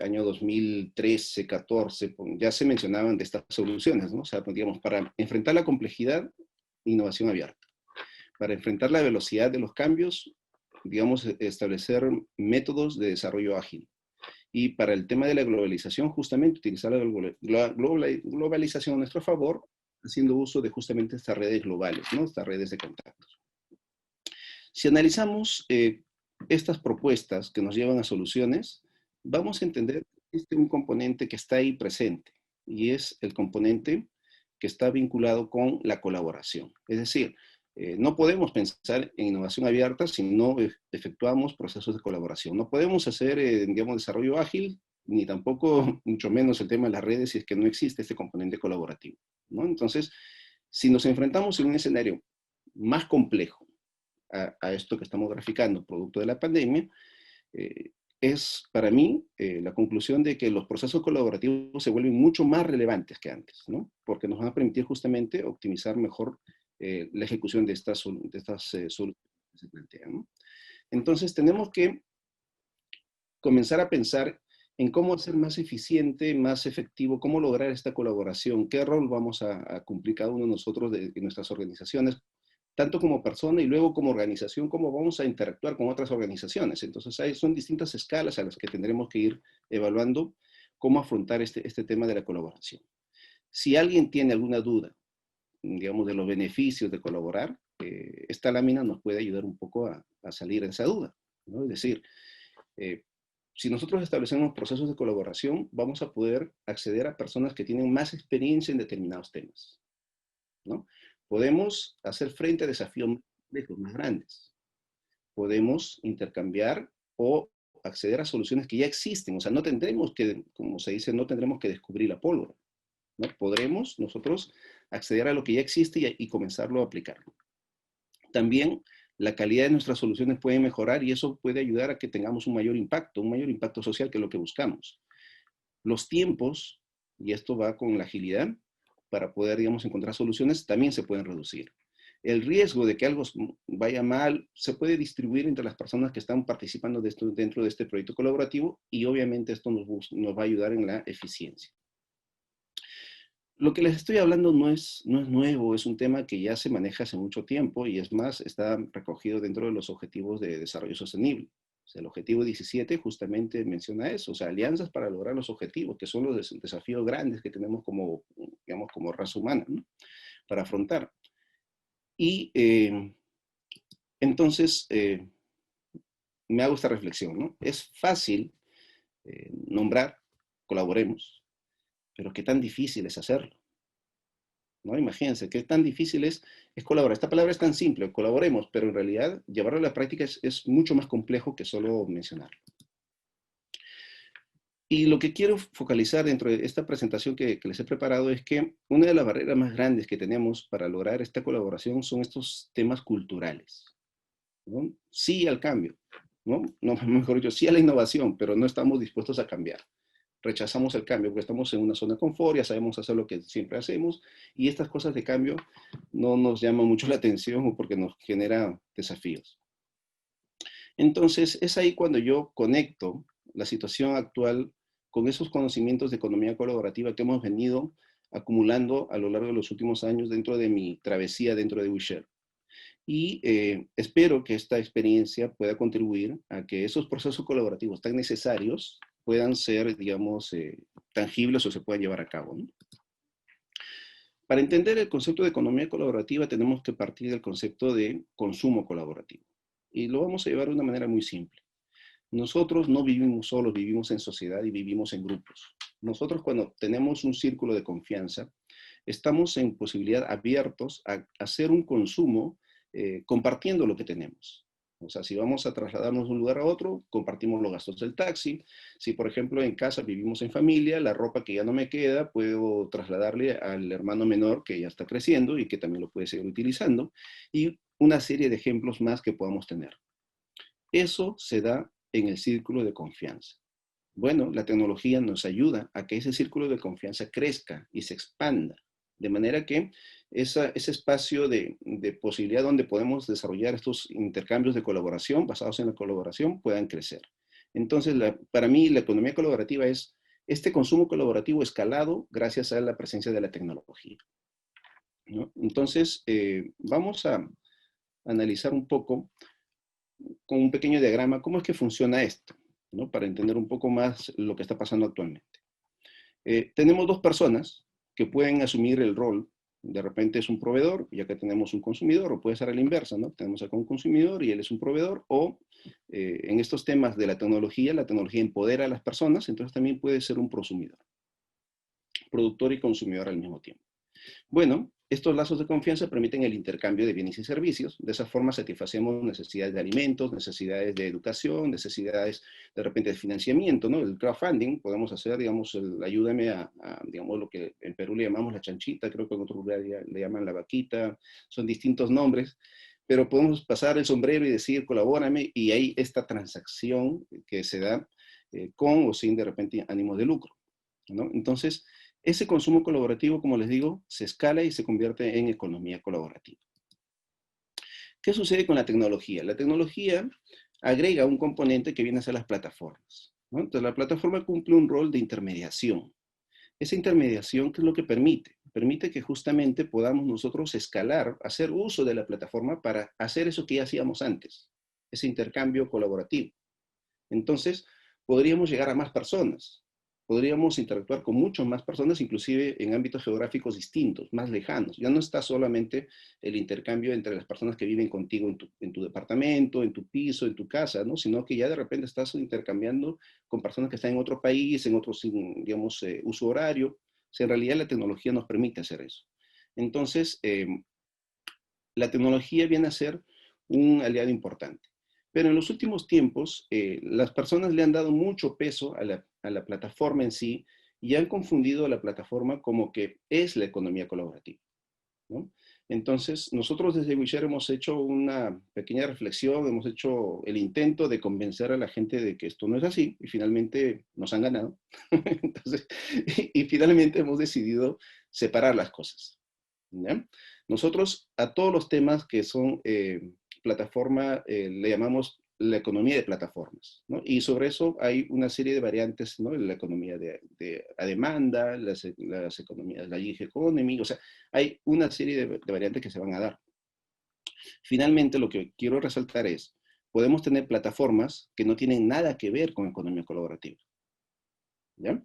Speaker 3: año 2013, 14, ya se mencionaban de estas soluciones, ¿no? O sea, digamos, para enfrentar la complejidad, innovación abierta. Para enfrentar la velocidad de los cambios, digamos, establecer métodos de desarrollo ágil. Y para el tema de la globalización, justamente utilizar la globalización a nuestro favor, haciendo uso de justamente estas redes globales, ¿no? Estas redes de contactos. Si analizamos estas propuestas que nos llevan a soluciones, vamos a entender que existe un componente que está ahí presente, y es el componente que está vinculado con la colaboración. Es decir, no podemos pensar en innovación abierta si no efectuamos procesos de colaboración. No podemos hacer, digamos, desarrollo ágil, ni tampoco, mucho menos el tema de las redes, si es que no existe este componente colaborativo, ¿no? Entonces, si nos enfrentamos en un escenario más complejo a esto que estamos graficando, producto de la pandemia, es para mí la conclusión de que los procesos colaborativos se vuelven mucho más relevantes que antes, ¿no? Porque nos van a permitir justamente optimizar mejor la ejecución de estas soluciones que se plantean, ¿no? Entonces tenemos que comenzar a pensar en cómo hacer más eficiente, más efectivo, cómo lograr esta colaboración, qué rol vamos a cumplir cada uno de nosotros de nuestras organizaciones, tanto como persona y luego como organización, cómo vamos a interactuar con otras organizaciones. Entonces son distintas escalas a las que tendremos que ir evaluando cómo afrontar este tema de la colaboración. Si alguien tiene alguna duda, digamos, de los beneficios de colaborar, esta lámina nos puede ayudar un poco a salir de esa duda, ¿no? Es decir, si nosotros establecemos procesos de colaboración, vamos a poder acceder a personas que tienen más experiencia en determinados temas, ¿no? Podemos hacer frente a desafíos más grandes. Podemos intercambiar o acceder a soluciones que ya existen. O sea, no tendremos que, como se dice, no tendremos que descubrir la pólvora, ¿no? Podremos nosotros acceder a lo que ya existe y comenzarlo a aplicarlo. También la calidad de nuestras soluciones puede mejorar y eso puede ayudar a que tengamos un mayor impacto social, que es lo que buscamos. Los tiempos, y esto va con la agilidad, para poder, digamos, encontrar soluciones, también se pueden reducir. El riesgo de que algo vaya mal se puede distribuir entre las personas que están participando dentro de este proyecto colaborativo y obviamente esto nos va a ayudar en la eficiencia. Lo que les estoy hablando no es nuevo, es un tema que ya se maneja hace mucho tiempo y es más, está recogido dentro de los Objetivos de Desarrollo Sostenible. O sea, el objetivo 17 justamente menciona eso, o sea, alianzas para lograr los objetivos, que son los desafíos grandes que tenemos como, digamos, como raza humana, ¿no? Para afrontar. Y entonces me hago esta reflexión, ¿no? Es fácil nombrar, colaboremos, pero qué tan difícil es hacerlo, ¿no? Imagínense, qué tan difícil es colaborar. Esta palabra es tan simple, colaboremos, pero en realidad llevarlo a la práctica es mucho más complejo que solo mencionarlo. Y lo que quiero focalizar dentro de esta presentación que les he preparado es que una de las barreras más grandes que tenemos para lograr esta colaboración son estos temas culturales, ¿no? Sí al cambio, ¿no? No, mejor dicho, sí a la innovación, pero no estamos dispuestos a cambiar. Rechazamos el cambio porque estamos en una zona de confort, ya sabemos hacer lo que siempre hacemos, y estas cosas de cambio no nos llaman mucho la atención o porque nos genera desafíos. Entonces, es ahí cuando yo conecto la situación actual con esos conocimientos de economía colaborativa que hemos venido acumulando a lo largo de los últimos años dentro de mi travesía dentro de WeShare. Y espero que esta experiencia pueda contribuir a que esos procesos colaborativos tan necesarios puedan ser, digamos, tangibles o se puedan llevar a cabo, ¿no? Para entender el concepto de economía colaborativa tenemos que partir del concepto de consumo colaborativo. Y lo vamos a llevar de una manera muy simple. Nosotros no vivimos solos, vivimos en sociedad y vivimos en grupos. Nosotros cuando tenemos un círculo de confianza, estamos en posibilidad abiertos a hacer un consumo compartiendo lo que tenemos. O sea, si vamos a trasladarnos de un lugar a otro, compartimos los gastos del taxi. Si, por ejemplo, en casa vivimos en familia, la ropa que ya no me queda, puedo trasladarle al hermano menor que ya está creciendo y que también lo puede seguir utilizando. Y una serie de ejemplos más que podamos tener. Eso se da en el círculo de confianza. Bueno, la tecnología nos ayuda a que ese círculo de confianza crezca y se expanda, de manera que ese espacio de posibilidad donde podemos desarrollar estos intercambios de colaboración basados en la colaboración puedan crecer. Entonces, para mí, la economía colaborativa es este consumo colaborativo escalado gracias a la presencia de la tecnología, ¿no? Entonces, vamos a analizar un poco con un pequeño diagrama cómo es que funciona esto, ¿no? Para entender un poco más lo que está pasando actualmente. Tenemos dos personas que pueden asumir el rol. De repente es un proveedor, ya que tenemos un consumidor, o puede ser a la inversa, ¿no? Tenemos acá un consumidor y él es un proveedor, o en estos temas de la tecnología empodera a las personas, entonces también puede ser un prosumidor, productor y consumidor al mismo tiempo. Bueno, estos lazos de confianza permiten el intercambio de bienes y servicios. De esa forma satisfacemos necesidades de alimentos, necesidades de educación, necesidades de repente de financiamiento, ¿no? El crowdfunding, podemos hacer, digamos, ayúdame digamos, lo que en Perú le llamamos la chanchita, creo que en otro lugar le llaman la vaquita, son distintos nombres, pero podemos pasar el sombrero y decir, colabórame, y hay esta transacción que se da con o sin, de repente, ánimos de lucro, ¿no? Entonces, ese consumo colaborativo, como les digo, se escala y se convierte en economía colaborativa. ¿Qué sucede con la tecnología? La tecnología agrega un componente que viene a ser las plataformas, ¿no? Entonces, la plataforma cumple un rol de intermediación. Esa intermediación, ¿qué es lo que permite? Permite que justamente podamos nosotros escalar, hacer uso de la plataforma para hacer eso que ya hacíamos antes, ese intercambio colaborativo. Entonces, podríamos llegar a más personas. Podríamos interactuar con muchas más personas, inclusive en ámbitos geográficos distintos, más lejanos. Ya no está solamente el intercambio entre las personas que viven contigo en tu departamento, en tu piso, en tu casa, ¿no? Sino que ya de repente estás intercambiando con personas que están en otro país, en otro, digamos, uso horario. O sea, en realidad la tecnología nos permite hacer eso. Entonces, la tecnología viene a ser un aliado importante. Pero en los últimos tiempos, las personas le han dado mucho peso a la plataforma en sí y han confundido a la plataforma como que es la economía colaborativa. ¿no? Entonces, nosotros desde WeShare hemos hecho una pequeña reflexión, hemos hecho el intento de convencer a la gente de que esto no es así, y finalmente nos han ganado. Entonces, y finalmente hemos decidido separar las cosas, ¿ya? Nosotros a todos los temas que son plataforma, le llamamos la economía de plataformas, ¿no? Y sobre eso hay una serie de variantes, ¿no? La economía a demanda, las economías, la gig economy, o sea, hay una serie de variantes que se van a dar. Finalmente, lo que quiero resaltar es, podemos tener plataformas que no tienen nada que ver con economía colaborativa, ¿ya?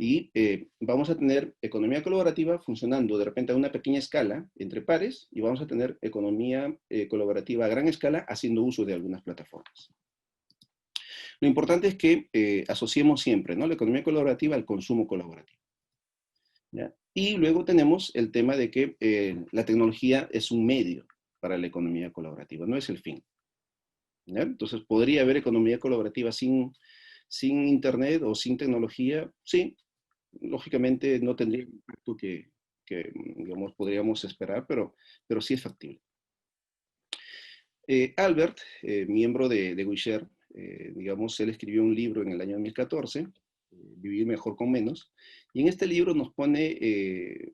Speaker 3: Y vamos a tener economía colaborativa funcionando de repente a una pequeña escala entre pares y vamos a tener economía colaborativa a gran escala haciendo uso de algunas plataformas. Lo importante es que asociemos siempre, ¿no?, la economía colaborativa al consumo colaborativo, ¿ya? Y luego tenemos el tema de que la tecnología es un medio para la economía colaborativa, no es el fin, ¿ya? Entonces, ¿podría haber economía colaborativa sin Internet o sin tecnología? Sí, lógicamente no tendría el impacto que digamos, podríamos esperar, pero sí es factible. Albert, miembro de WeShare, digamos, él escribió un libro en el año 2014, Vivir mejor con menos, y en este libro nos pone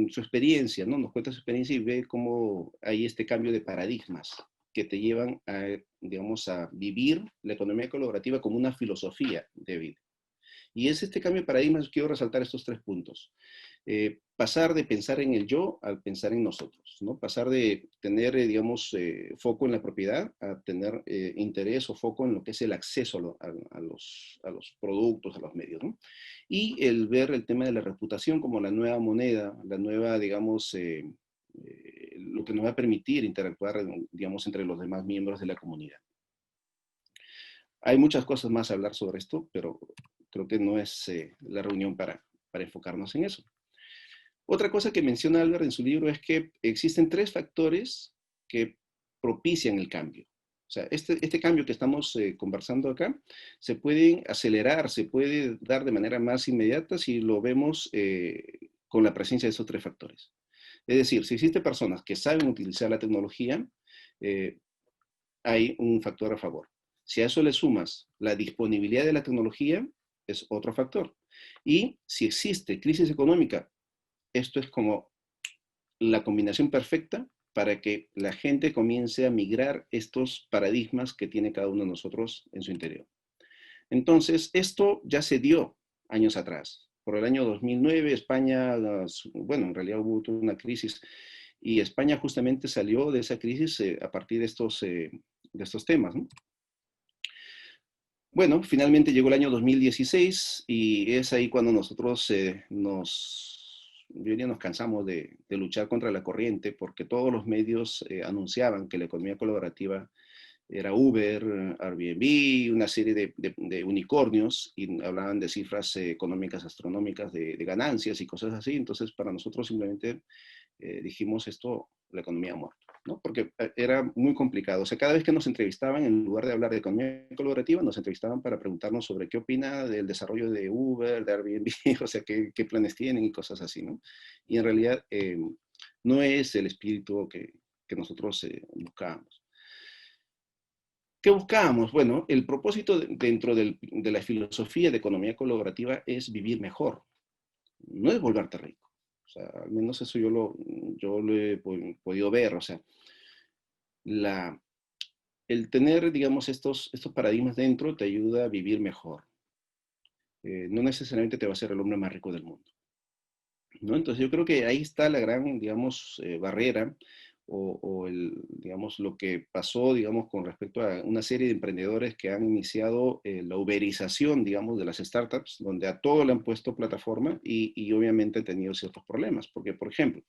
Speaker 3: su experiencia, ¿no? Nos cuenta su experiencia y ve cómo hay este cambio de paradigmas que te llevan a, digamos, a vivir la economía colaborativa como una filosofía de vida. Y es este cambio de paradigmas, quiero resaltar estos 3 puntos. Pasar de pensar en el yo a pensar en nosotros, ¿no? Pasar de tener, digamos, foco en la propiedad a tener interés o foco en lo que es el acceso a los productos, a los medios, ¿no? Y el ver el tema de la reputación como la nueva moneda, la nueva, digamos, lo que nos va a permitir interactuar, digamos, entre los demás miembros de la comunidad. Hay muchas cosas más a hablar sobre esto, pero creo que no es la reunión para enfocarnos en eso. Otra cosa que menciona Albert en su libro es que existen 3 factores que propician el cambio. O sea, este cambio que estamos conversando acá se puede acelerar, se puede dar de manera más inmediata si lo vemos con la presencia de esos 3 factores. Es decir, si existen personas que saben utilizar la tecnología, hay un factor a favor. Si a eso le sumas la disponibilidad de la tecnología, es otro factor. Y si existe crisis económica, esto es como la combinación perfecta para que la gente comience a migrar estos paradigmas que tiene cada uno de nosotros en su interior. Entonces, esto ya se dio años atrás. Por el año 2009, España, bueno, en realidad hubo una crisis y España justamente salió de esa crisis a partir de estos temas, ¿no? Bueno, finalmente llegó el año 2016 y es ahí cuando nosotros yo diría, nos cansamos de luchar contra la corriente porque todos los medios anunciaban que la economía colaborativa era Uber, Airbnb, una serie de unicornios y hablaban de cifras económicas astronómicas de ganancias y cosas así. Entonces, para nosotros simplemente dijimos esto, la economía ha muerto, ¿no? Porque era muy complicado. O sea, cada vez que nos entrevistaban, en lugar de hablar de economía colaborativa, nos entrevistaban para preguntarnos sobre qué opina del desarrollo de Uber, de Airbnb, o sea, qué planes tienen y cosas así, ¿no? Y en realidad no es el espíritu que nosotros buscábamos. ¿Qué buscábamos? Bueno, el propósito dentro de la filosofía de economía colaborativa es vivir mejor, no es volverte rico. O sea, al menos eso yo lo he podido ver. O sea, el tener, digamos, estos paradigmas dentro te ayuda a vivir mejor. No necesariamente te va a ser el hombre más rico del mundo, ¿no? Entonces yo creo que ahí está la gran, digamos, barrera digamos, lo que pasó, digamos, con respecto a una serie de emprendedores que han iniciado la uberización, digamos, de las startups, donde a todo le han puesto plataforma y obviamente han tenido ciertos problemas. Porque, por ejemplo,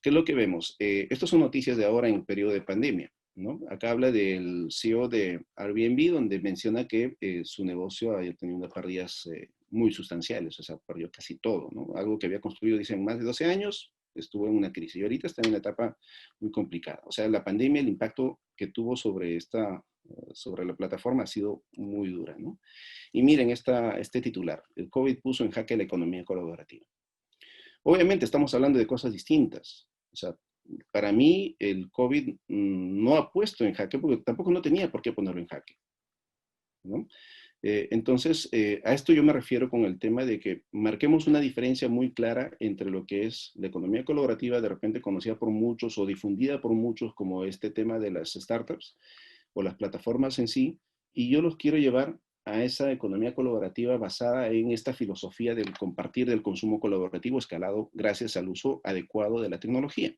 Speaker 3: ¿qué es lo que vemos? Estas son noticias de ahora en el periodo de pandemia, ¿no? Acá habla del CEO de Airbnb, donde menciona que su negocio había tenido unas pérdidas muy sustanciales, o sea, perdió casi todo, ¿no? Algo que había construido, dicen, más de 12 años, estuvo en una crisis y ahorita está en una etapa muy complicada. O sea, la pandemia, el impacto que tuvo sobre la plataforma ha sido muy dura, ¿no? Y miren este titular, el COVID puso en jaque la economía colaborativa. Obviamente estamos hablando de cosas distintas. O sea, para mí el COVID no ha puesto en jaque, porque tampoco no tenía por qué ponerlo en jaque, ¿no? Entonces, a esto yo me refiero con el tema de que marquemos una diferencia muy clara entre lo que es la economía colaborativa, de repente conocida por muchos o difundida por muchos como este tema de las startups o las plataformas en sí, y yo los quiero llevar a esa economía colaborativa basada en esta filosofía del compartir, del consumo colaborativo escalado gracias al uso adecuado de la tecnología.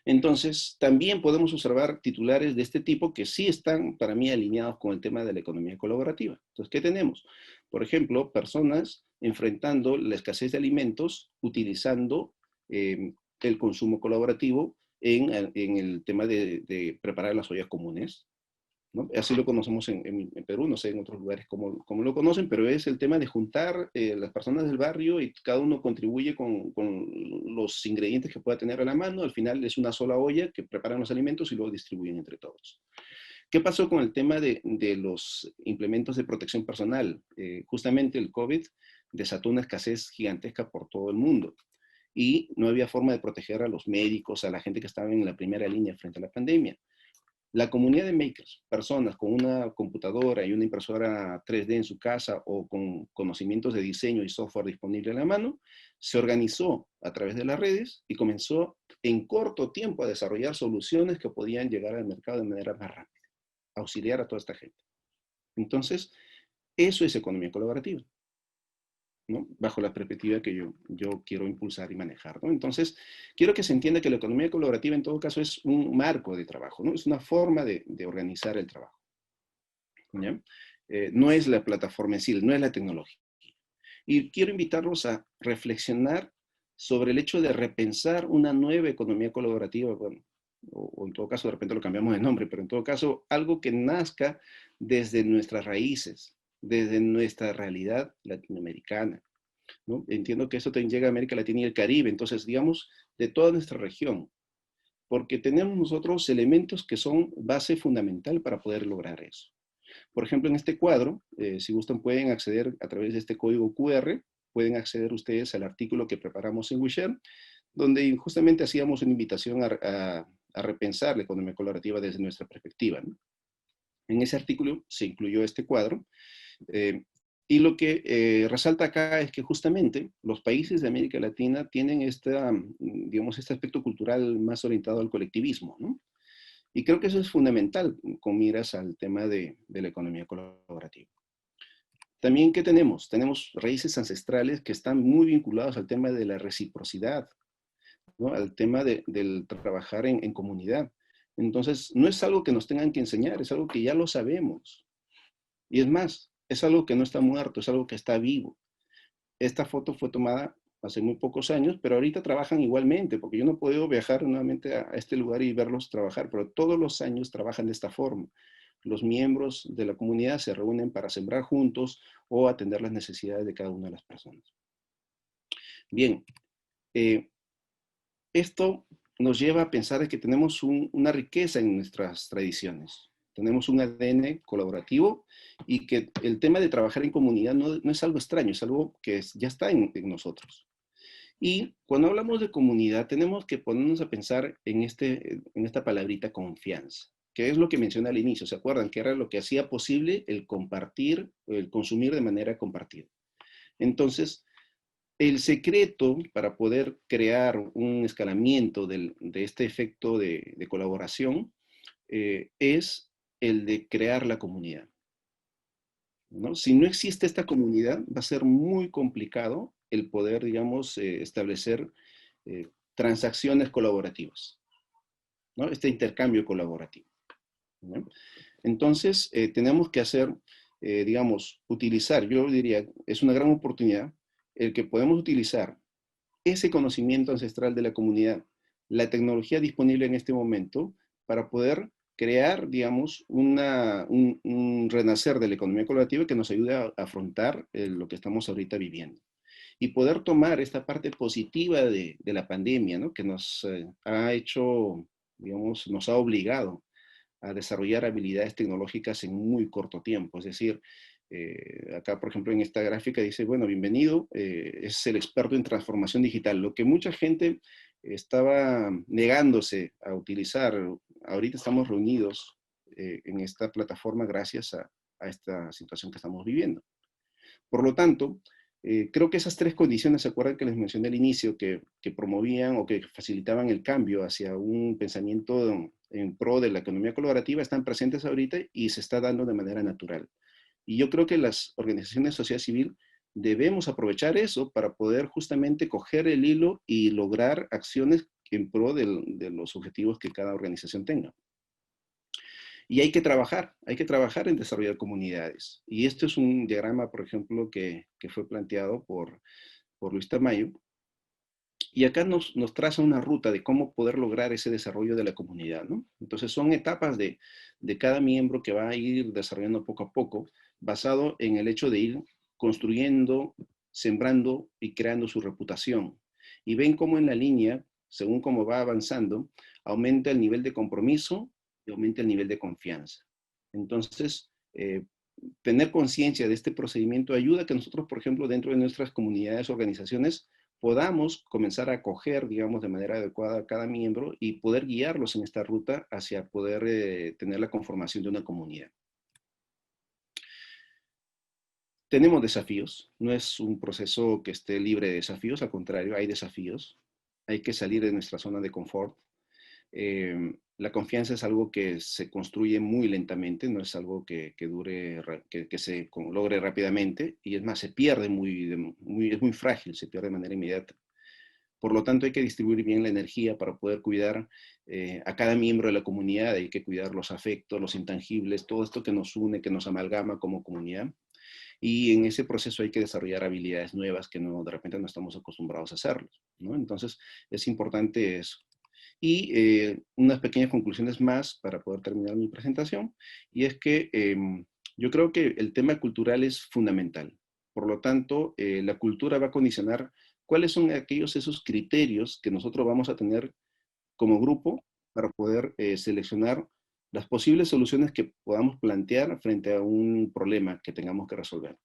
Speaker 3: Entonces, también podemos observar titulares de este tipo que sí están, para mí, alineados con el tema de la economía colaborativa. Entonces, ¿qué tenemos? Por ejemplo, personas enfrentando la escasez de alimentos utilizando el consumo colaborativo en el tema de preparar las ollas comunes, ¿no? Así lo conocemos en Perú, no sé en otros lugares cómo lo conocen, pero es el tema de juntar las personas del barrio y cada uno contribuye con los ingredientes que pueda tener a la mano. Al final es una sola olla que preparan los alimentos y luego distribuyen entre todos. ¿Qué pasó con el tema de los implementos de protección personal? Justamente el COVID desató una escasez gigantesca por todo el mundo y no había forma de proteger a los médicos, a la gente que estaba en la primera línea frente a la pandemia. La comunidad de makers, personas con una computadora y una impresora 3D en su casa o con conocimientos de diseño y software disponible a la mano, se organizó a través de las redes y comenzó en corto tiempo a desarrollar soluciones que podían llegar al mercado de manera más rápida, auxiliar a toda esta gente. Entonces, eso es economía colaborativa, ¿no? Bajo la perspectiva que yo quiero impulsar y manejar, ¿no? Entonces, quiero que se entienda que la economía colaborativa en todo caso es un marco de trabajo, ¿no? Es una forma de organizar el trabajo, ¿ya? No es la plataforma en sí, no es la tecnología. Y quiero invitarlos a reflexionar sobre el hecho de repensar una nueva economía colaborativa, bueno, o en todo caso de repente lo cambiamos de nombre, pero en todo caso algo que nazca desde nuestras raíces, desde nuestra realidad latinoamericana, ¿no? Entiendo que eso también llega a América Latina y el Caribe, entonces, digamos, de toda nuestra región, porque tenemos nosotros elementos que son base fundamental para poder lograr eso. Por ejemplo, en este cuadro, si gustan, pueden acceder a través de este código QR, pueden acceder ustedes al artículo que preparamos en WeShare, donde justamente hacíamos una invitación a repensar la economía colaborativa desde nuestra perspectiva, ¿no? En ese artículo se incluyó este cuadro, y lo que resalta acá es que justamente los países de América Latina tienen digamos, este aspecto cultural más orientado al colectivismo, ¿no? Y creo que eso es fundamental con miras al tema de la economía colaborativa. También, ¿qué tenemos? Tenemos raíces ancestrales que están muy vinculados al tema de la reciprocidad, ¿no? Al tema del trabajar en comunidad. Entonces, no es algo que nos tengan que enseñar, es algo que ya lo sabemos. Y es más, es algo que no está muerto, es algo que está vivo. Esta foto fue tomada hace muy pocos años, pero ahorita trabajan igualmente, porque yo no puedo viajar nuevamente a este lugar y verlos trabajar, pero todos los años trabajan de esta forma. Los miembros de la comunidad se reúnen para sembrar juntos o atender las necesidades de cada una de las personas. Bien, esto nos lleva a pensar que tenemos una riqueza en nuestras tradiciones. Tenemos un ADN colaborativo y que el tema de trabajar en comunidad no es algo extraño, es algo que ya está en nosotros. Y cuando hablamos de comunidad, tenemos que ponernos a pensar en esta palabrita confianza, que es lo que mencioné al inicio. ¿Se acuerdan? Que era lo que hacía posible el compartir, el consumir de manera compartida. Entonces, el secreto para poder crear un escalamiento de este efecto de colaboración es el de crear la comunidad, ¿no? Si no existe esta comunidad, va a ser muy complicado el poder, digamos, establecer transacciones colaborativas, ¿no? Este intercambio colaborativo, ¿no? Entonces, tenemos que hacer, digamos, utilizar, yo diría, es una gran oportunidad el que podemos utilizar ese conocimiento ancestral de la comunidad, la tecnología disponible en este momento, para poder crear, digamos, un renacer de la economía colaborativa que nos ayude a afrontar lo que estamos ahorita viviendo. Y poder tomar esta parte positiva de la pandemia, ¿no? Que nos ha hecho, digamos, nos ha obligado a desarrollar habilidades tecnológicas en muy corto tiempo. Es decir, acá, por ejemplo, en esta gráfica dice, bueno, bienvenido, es el experto en transformación digital. Lo que mucha gente estaba negándose a utilizar. Ahorita estamos reunidos en esta plataforma gracias a esta situación que estamos viviendo. Por lo tanto, creo que esas tres condiciones, ¿se acuerdan que les mencioné al inicio, que promovían o que facilitaban el cambio hacia un pensamiento en pro de la economía colaborativa, están presentes ahorita y se está dando de manera natural? Y yo creo que las organizaciones de sociedad civil debemos aprovechar eso para poder justamente coger el hilo y lograr acciones en pro de los objetivos que cada organización tenga. Y hay que trabajar en desarrollar comunidades. Y este es un diagrama, por ejemplo, que fue planteado por Luis Tamayo. Y acá nos traza una ruta de cómo poder lograr ese desarrollo de la comunidad, ¿no? Entonces son etapas de cada miembro que va a ir desarrollando poco a poco, basado en el hecho de ir construyendo, sembrando y creando su reputación. Y ven cómo en la línea, según cómo va avanzando, aumenta el nivel de compromiso y aumenta el nivel de confianza. Entonces, tener conciencia de este procedimiento ayuda a que nosotros, por ejemplo, dentro de nuestras comunidades, organizaciones, podamos comenzar a acoger, digamos, de manera adecuada a cada miembro y poder guiarlos en esta ruta hacia poder tener la conformación de una comunidad. Tenemos desafíos, no es un proceso que esté libre de desafíos, al contrario, hay desafíos. Hay que salir de nuestra zona de confort. La confianza es algo que se construye muy lentamente, no es algo que dure, que se logre rápidamente, y es más, se pierde es muy frágil, se pierde de manera inmediata. Por lo tanto, hay que distribuir bien la energía para poder cuidar a cada miembro de la comunidad, hay que cuidar los afectos, los intangibles, todo esto que nos une, que nos amalgama como comunidad. Y en ese proceso hay que desarrollar habilidades nuevas que de repente no estamos acostumbrados a hacerlo, ¿no? Entonces, es importante eso. Y unas pequeñas conclusiones más para poder terminar mi presentación, y es que yo creo que el tema cultural es fundamental. Por lo tanto, la cultura va a condicionar cuáles son esos criterios que nosotros vamos a tener como grupo para poder seleccionar las posibles soluciones que podamos plantear frente a un problema que tengamos que resolver.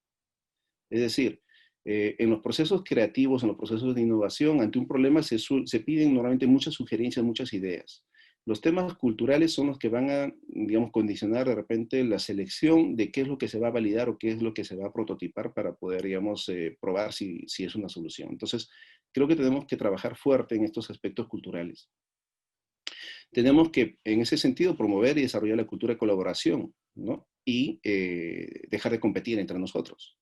Speaker 3: Es decir, en los procesos creativos, en los procesos de innovación, ante un problema se piden normalmente muchas sugerencias, muchas ideas. Los temas culturales son los que van a, digamos, condicionar de repente la selección de qué es lo que se va a validar o qué es lo que se va a prototipar para poder, digamos, probar si es una solución. Entonces, creo que tenemos que trabajar fuerte en estos aspectos culturales. Tenemos que, en ese sentido, promover y desarrollar la cultura de colaboración, ¿no? Y dejar de competir entre nosotros,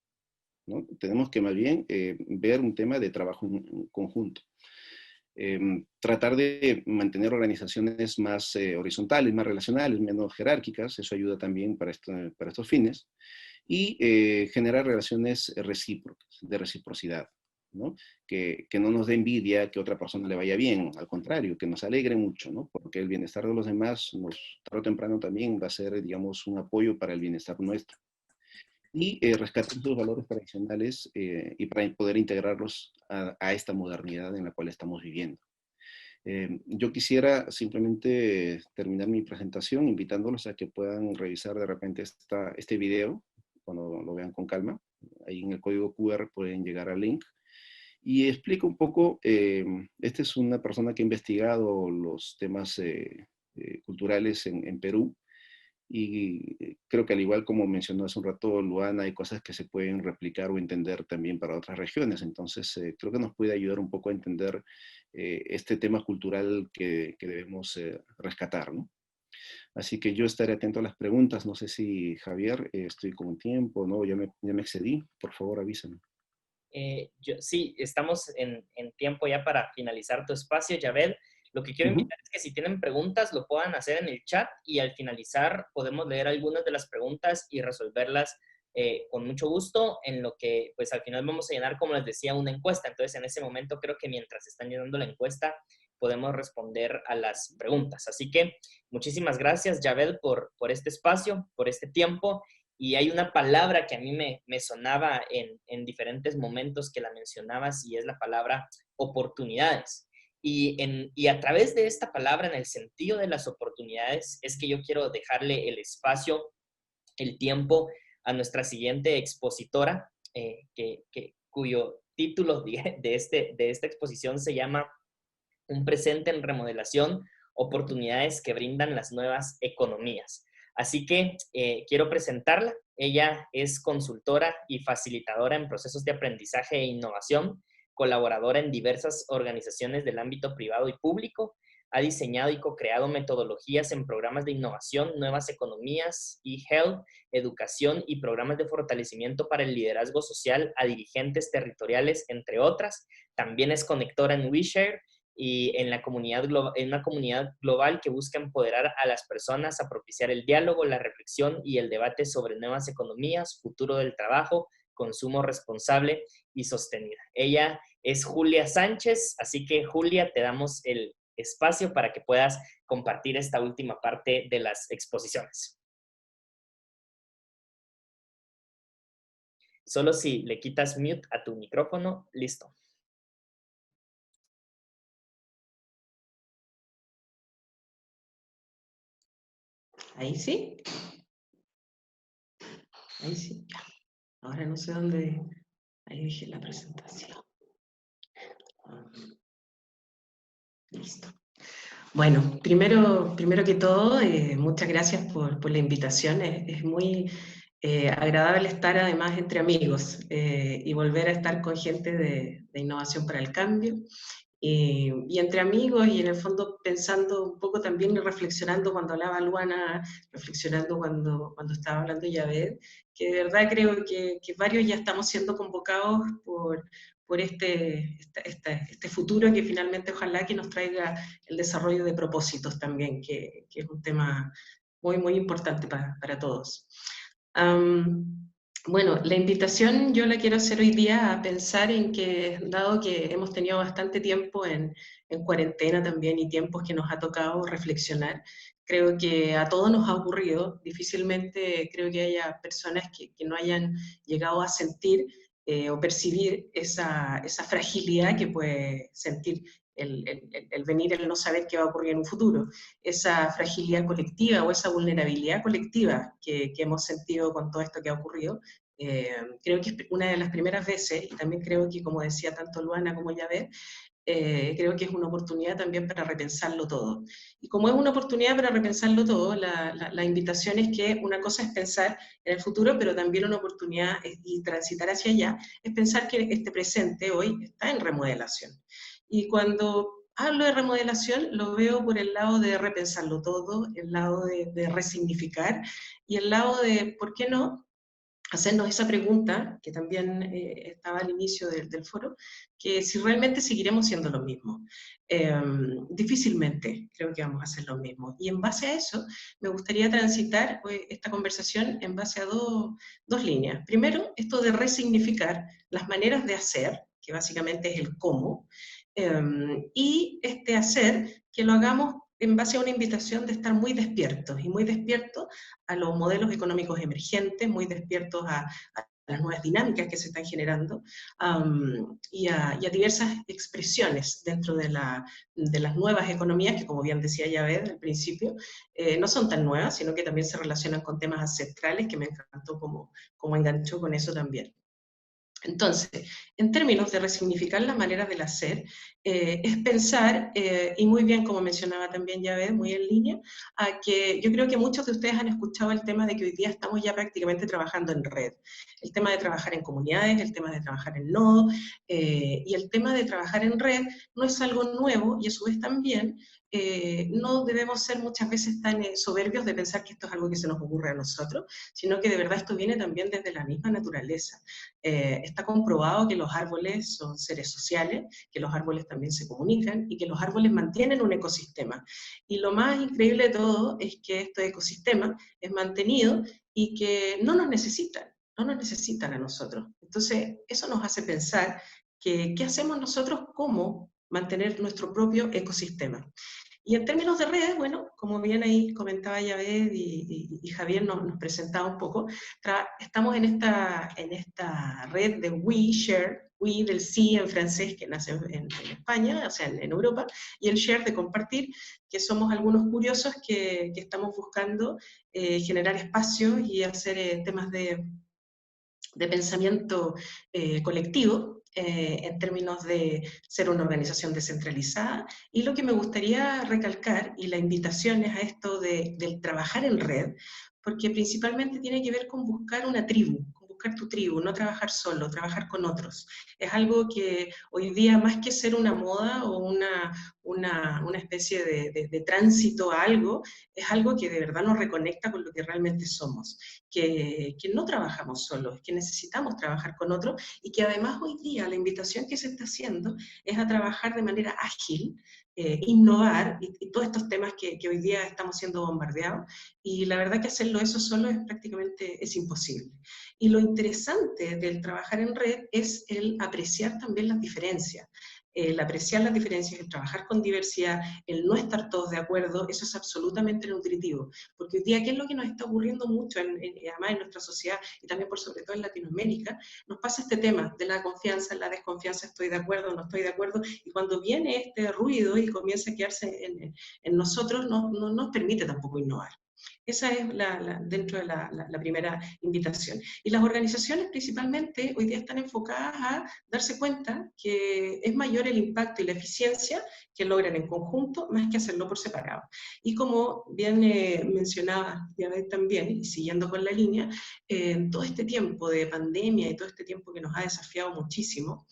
Speaker 3: ¿no? Tenemos que más bien ver un tema de trabajo en conjunto. Tratar de mantener organizaciones más horizontales, más relacionales, menos jerárquicas, eso ayuda también para estos fines. Y generar relaciones recíprocas, de reciprocidad, ¿no? Que no nos dé envidia que a otra persona le vaya bien, al contrario, que nos alegre mucho, ¿no? Porque el bienestar de los demás, tarde o temprano también va a ser, digamos, un apoyo para el bienestar nuestro. Y rescatar los valores tradicionales y para poder integrarlos a esta modernidad en la cual estamos viviendo. Yo quisiera simplemente terminar mi presentación invitándolos a que puedan revisar de repente este video, cuando lo vean con calma. Ahí en el código QR pueden llegar al link. Y explico un poco, esta es una persona que ha investigado los temas culturales en Perú. Y creo que al igual como mencionó hace un rato Luana, hay cosas que se pueden replicar o entender también para otras regiones. Entonces, creo que nos puede ayudar un poco a entender este tema cultural que debemos rescatar, ¿no? Así que yo estaré atento a las preguntas. No sé si, Javier, estoy con tiempo, ¿no? Ya me excedí. Por favor, avísame.
Speaker 1: Sí, estamos en tiempo ya para finalizar tu espacio, Yabel. Lo que quiero invitar es que si tienen preguntas lo puedan hacer en el chat y al finalizar podemos leer algunas de las preguntas y resolverlas con mucho gusto, en lo que pues al final vamos a llenar, como les decía, una encuesta. Entonces en ese momento creo que mientras están llenando la encuesta podemos responder a las preguntas. Así que muchísimas gracias, Yabel, por este espacio, por este tiempo. Y hay una palabra que a mí me sonaba en diferentes momentos que la mencionabas y es la palabra oportunidades. Y a través de esta palabra, en el sentido de las oportunidades, es que yo quiero dejarle el espacio, el tiempo a nuestra siguiente expositora, cuyo título de esta exposición se llama un presente en remodelación, oportunidades que brindan las nuevas economías. Así que quiero presentarla. Ella es consultora y facilitadora en procesos de aprendizaje e innovación, colaboradora en diversas organizaciones del ámbito privado y público. Ha diseñado y co-creado metodologías en programas de innovación, nuevas economías, e-health, educación y programas de fortalecimiento para el liderazgo social a dirigentes territoriales, entre otras. También es conectora en WeShare y en una comunidad global que busca empoderar a las personas a propiciar el diálogo, la reflexión y el debate sobre nuevas economías, futuro del trabajo, consumo responsable y sostenida. Ella es Julia Sánchez, así que Julia, te damos el espacio para que puedas compartir esta última parte de las exposiciones. Solo si le quitas mute a tu micrófono, listo.
Speaker 4: Ahí sí. Ahí sí. Ahora no sé dónde. Ahí dejé la presentación. Listo. Bueno, primero que todo, muchas gracias por la invitación. Es muy agradable estar además entre amigos y volver a estar con gente de Innovación para el Cambio. Y entre amigos y en el fondo pensando un poco también y reflexionando cuando hablaba Luana, reflexionando cuando estaba hablando Yaved, que de verdad creo que varios ya estamos siendo convocados por este futuro que finalmente ojalá que nos traiga el desarrollo de propósitos también, que es un tema muy, muy importante para todos. Bueno, la invitación yo la quiero hacer hoy día a pensar en que, dado que hemos tenido bastante tiempo en cuarentena también y tiempos que nos ha tocado reflexionar, creo que a todos nos ha ocurrido, difícilmente creo que haya personas que no hayan llegado a sentir o percibir esa fragilidad que puede sentir el venir, el no saber qué va a ocurrir en un futuro, esa fragilidad colectiva o esa vulnerabilidad colectiva que hemos sentido con todo esto que ha ocurrido. Creo que es una de las primeras veces, y también creo que, como decía tanto Luana como Yaved, creo que es una oportunidad también para repensarlo todo. Y como es una oportunidad para repensarlo todo, la invitación es que una cosa es pensar en el futuro, pero también una oportunidad y transitar hacia allá, es pensar que este presente hoy está en remodelación. Y cuando hablo de remodelación, lo veo por el lado de repensarlo todo, el lado de resignificar, y el lado de, ¿por qué no?, hacernos esa pregunta, que también estaba al inicio del foro, que si realmente seguiremos siendo lo mismo. Difícilmente creo que vamos a hacer lo mismo. Y en base a eso, me gustaría transitar esta conversación en base a dos líneas. Primero, esto de resignificar las maneras de hacer, que básicamente es el cómo, y este hacer, que lo hagamos en base a una invitación de estar muy despiertos, y muy despiertos a los modelos económicos emergentes, muy despiertos a las nuevas dinámicas que se están generando, y a diversas expresiones dentro de las nuevas economías, que como bien decía Yaved al principio, no son tan nuevas, sino que también se relacionan con temas ancestrales, que me encantó como enganchó con eso también. Entonces, en términos de resignificar las maneras del hacer, es pensar, y muy bien como mencionaba también Yaved, muy en línea, a que yo creo que muchos de ustedes han escuchado el tema de que hoy día estamos ya prácticamente trabajando en red. El tema de trabajar en comunidades, el tema de trabajar en nodos, y el tema de trabajar en red no es algo nuevo, y a su vez también no debemos ser muchas veces tan soberbios de pensar que esto es algo que se nos ocurre a nosotros, sino que de verdad esto viene también desde la misma naturaleza. Está comprobado que los árboles son seres sociales, que los árboles también se comunican y que los árboles mantienen un ecosistema. Y lo más increíble de todo es que este ecosistema es mantenido y que no nos necesitan a nosotros. Entonces, eso nos hace pensar que qué hacemos nosotros, cómo mantener nuestro propio ecosistema. Y en términos de redes, bueno, como bien ahí comentaba Yaved y Javier nos presentaba un poco, estamos en esta red de WeShare, We del sí en francés, que nace en España, o sea, en Europa, y el share de compartir, que somos algunos curiosos que estamos buscando generar espacios y hacer temas de pensamiento colectivo, en términos de ser una organización descentralizada, y lo que me gustaría recalcar, y la invitación es a esto del trabajar en red, porque principalmente tiene que ver con buscar una tribu, con buscar tu tribu, no trabajar solo, trabajar con otros. Es algo que hoy día, más que ser una moda o una especie de tránsito a algo, es algo que de verdad nos reconecta con lo que realmente somos, que no trabajamos solos, que necesitamos trabajar con otros, y que además hoy día la invitación que se está haciendo es a trabajar de manera ágil, innovar, y todos estos temas que hoy día estamos siendo bombardeados, y la verdad que hacerlo eso solo es prácticamente imposible. Y lo interesante del trabajar en red es el apreciar también las diferencias. El apreciar las diferencias, el trabajar con diversidad, el no estar todos de acuerdo, eso es absolutamente nutritivo. Porque hoy día, ¿qué es lo que nos está ocurriendo mucho, además en nuestra sociedad, y también por sobre todo en Latinoamérica? Nos pasa este tema de la confianza, la desconfianza, estoy de acuerdo, no estoy de acuerdo, y cuando viene este ruido y comienza a quedarse en nosotros, no nos permite tampoco innovar. Esa es dentro de la primera invitación. Y las organizaciones principalmente hoy día están enfocadas a darse cuenta que es mayor el impacto y la eficiencia que logran en conjunto más que hacerlo por separado. Y como bien mencionaba Diabet también, y siguiendo con la línea, todo este tiempo de pandemia y todo este tiempo que nos ha desafiado muchísimo,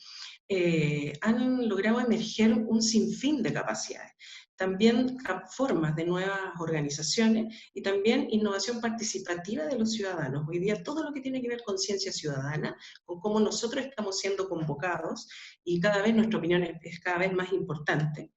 Speaker 4: han logrado emerger un sinfín de capacidades. También formas de nuevas organizaciones y también innovación participativa de los ciudadanos. Hoy día todo lo que tiene que ver con ciencia ciudadana, con cómo nosotros estamos siendo convocados, y cada vez nuestra opinión es cada vez más importante,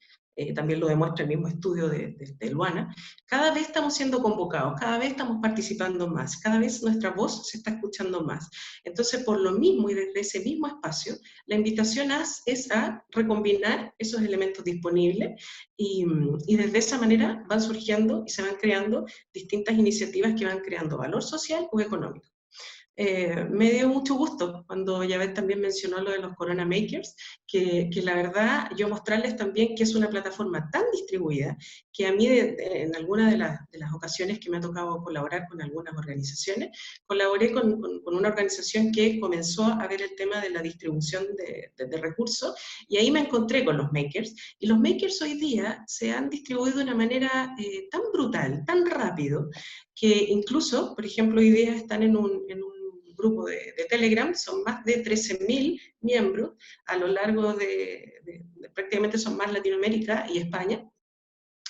Speaker 4: también lo demuestra el mismo estudio de Luana, cada vez estamos siendo convocados, cada vez estamos participando más, cada vez nuestra voz se está escuchando más. Entonces, por lo mismo y desde ese mismo espacio, la invitación es a recombinar esos elementos disponibles, y desde esa manera van surgiendo y se van creando distintas iniciativas que van creando valor social o económico. Me dio mucho gusto cuando Yavet también mencionó lo de los Corona Makers, que la verdad yo mostrarles también que es una plataforma tan distribuida que a mí en algunas de las ocasiones que me ha tocado colaborar con algunas organizaciones, colaboré con una organización que comenzó a ver el tema de la distribución de recursos, y ahí me encontré con los makers, y los makers hoy día se han distribuido de una manera tan brutal, tan rápido, que incluso, por ejemplo, hoy día están en un grupo de Telegram, son más de 13.000 miembros a lo largo prácticamente son más Latinoamérica y España.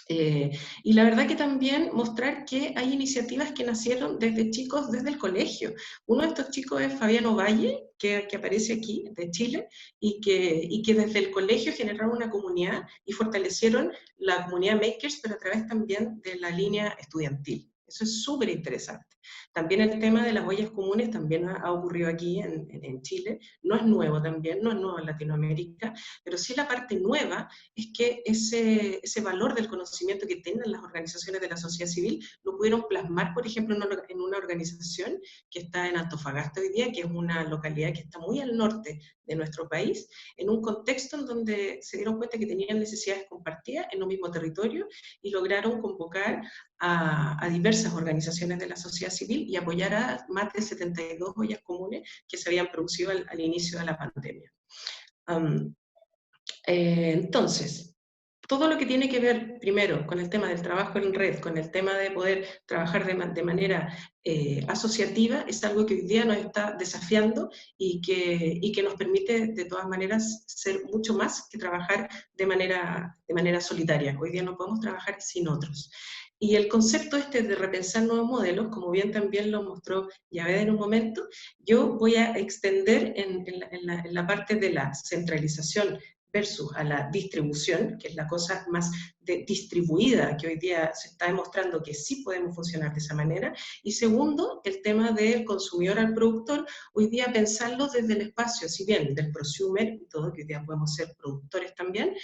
Speaker 4: Y la verdad que también mostrar que hay iniciativas que nacieron desde chicos, desde el colegio. Uno de estos chicos es Fabiano Valle, que aparece aquí, de Chile, y que desde el colegio generaron una comunidad y fortalecieron la comunidad Makers, pero a través también de la línea estudiantil. Eso es súper interesante. También el tema de las ollas comunes también ha ocurrido aquí en Chile. No es nuevo también, no es nuevo en Latinoamérica, pero sí la parte nueva es que ese valor del conocimiento que tienen las organizaciones de la sociedad civil lo pudieron plasmar, por ejemplo, en una organización que está en Antofagasta hoy día, que es una localidad que está muy al norte de nuestro país, en un contexto en donde se dieron cuenta que tenían necesidades compartidas en un mismo territorio y lograron convocar a diversas organizaciones de la sociedad civil y apoyar a más de 72 ollas comunes que se habían producido al inicio de la pandemia. Entonces, todo lo que tiene que ver, primero, con el tema del trabajo en red, con el tema de poder trabajar de manera asociativa, es algo que hoy día nos está desafiando y que nos permite, de todas maneras, ser mucho más que trabajar de manera solitaria. Hoy día no podemos trabajar sin otros. Y el concepto este de repensar nuevos modelos, como bien también lo mostró Yavet en un momento, yo voy a extender en la parte de la centralización versus a la distribución, que es la cosa más distribuida, que hoy día se está demostrando que sí podemos funcionar de esa manera. Y segundo, el tema del consumidor al productor, hoy día pensarlo desde el espacio, si bien del prosumer y todo, que hoy día podemos ser productores también,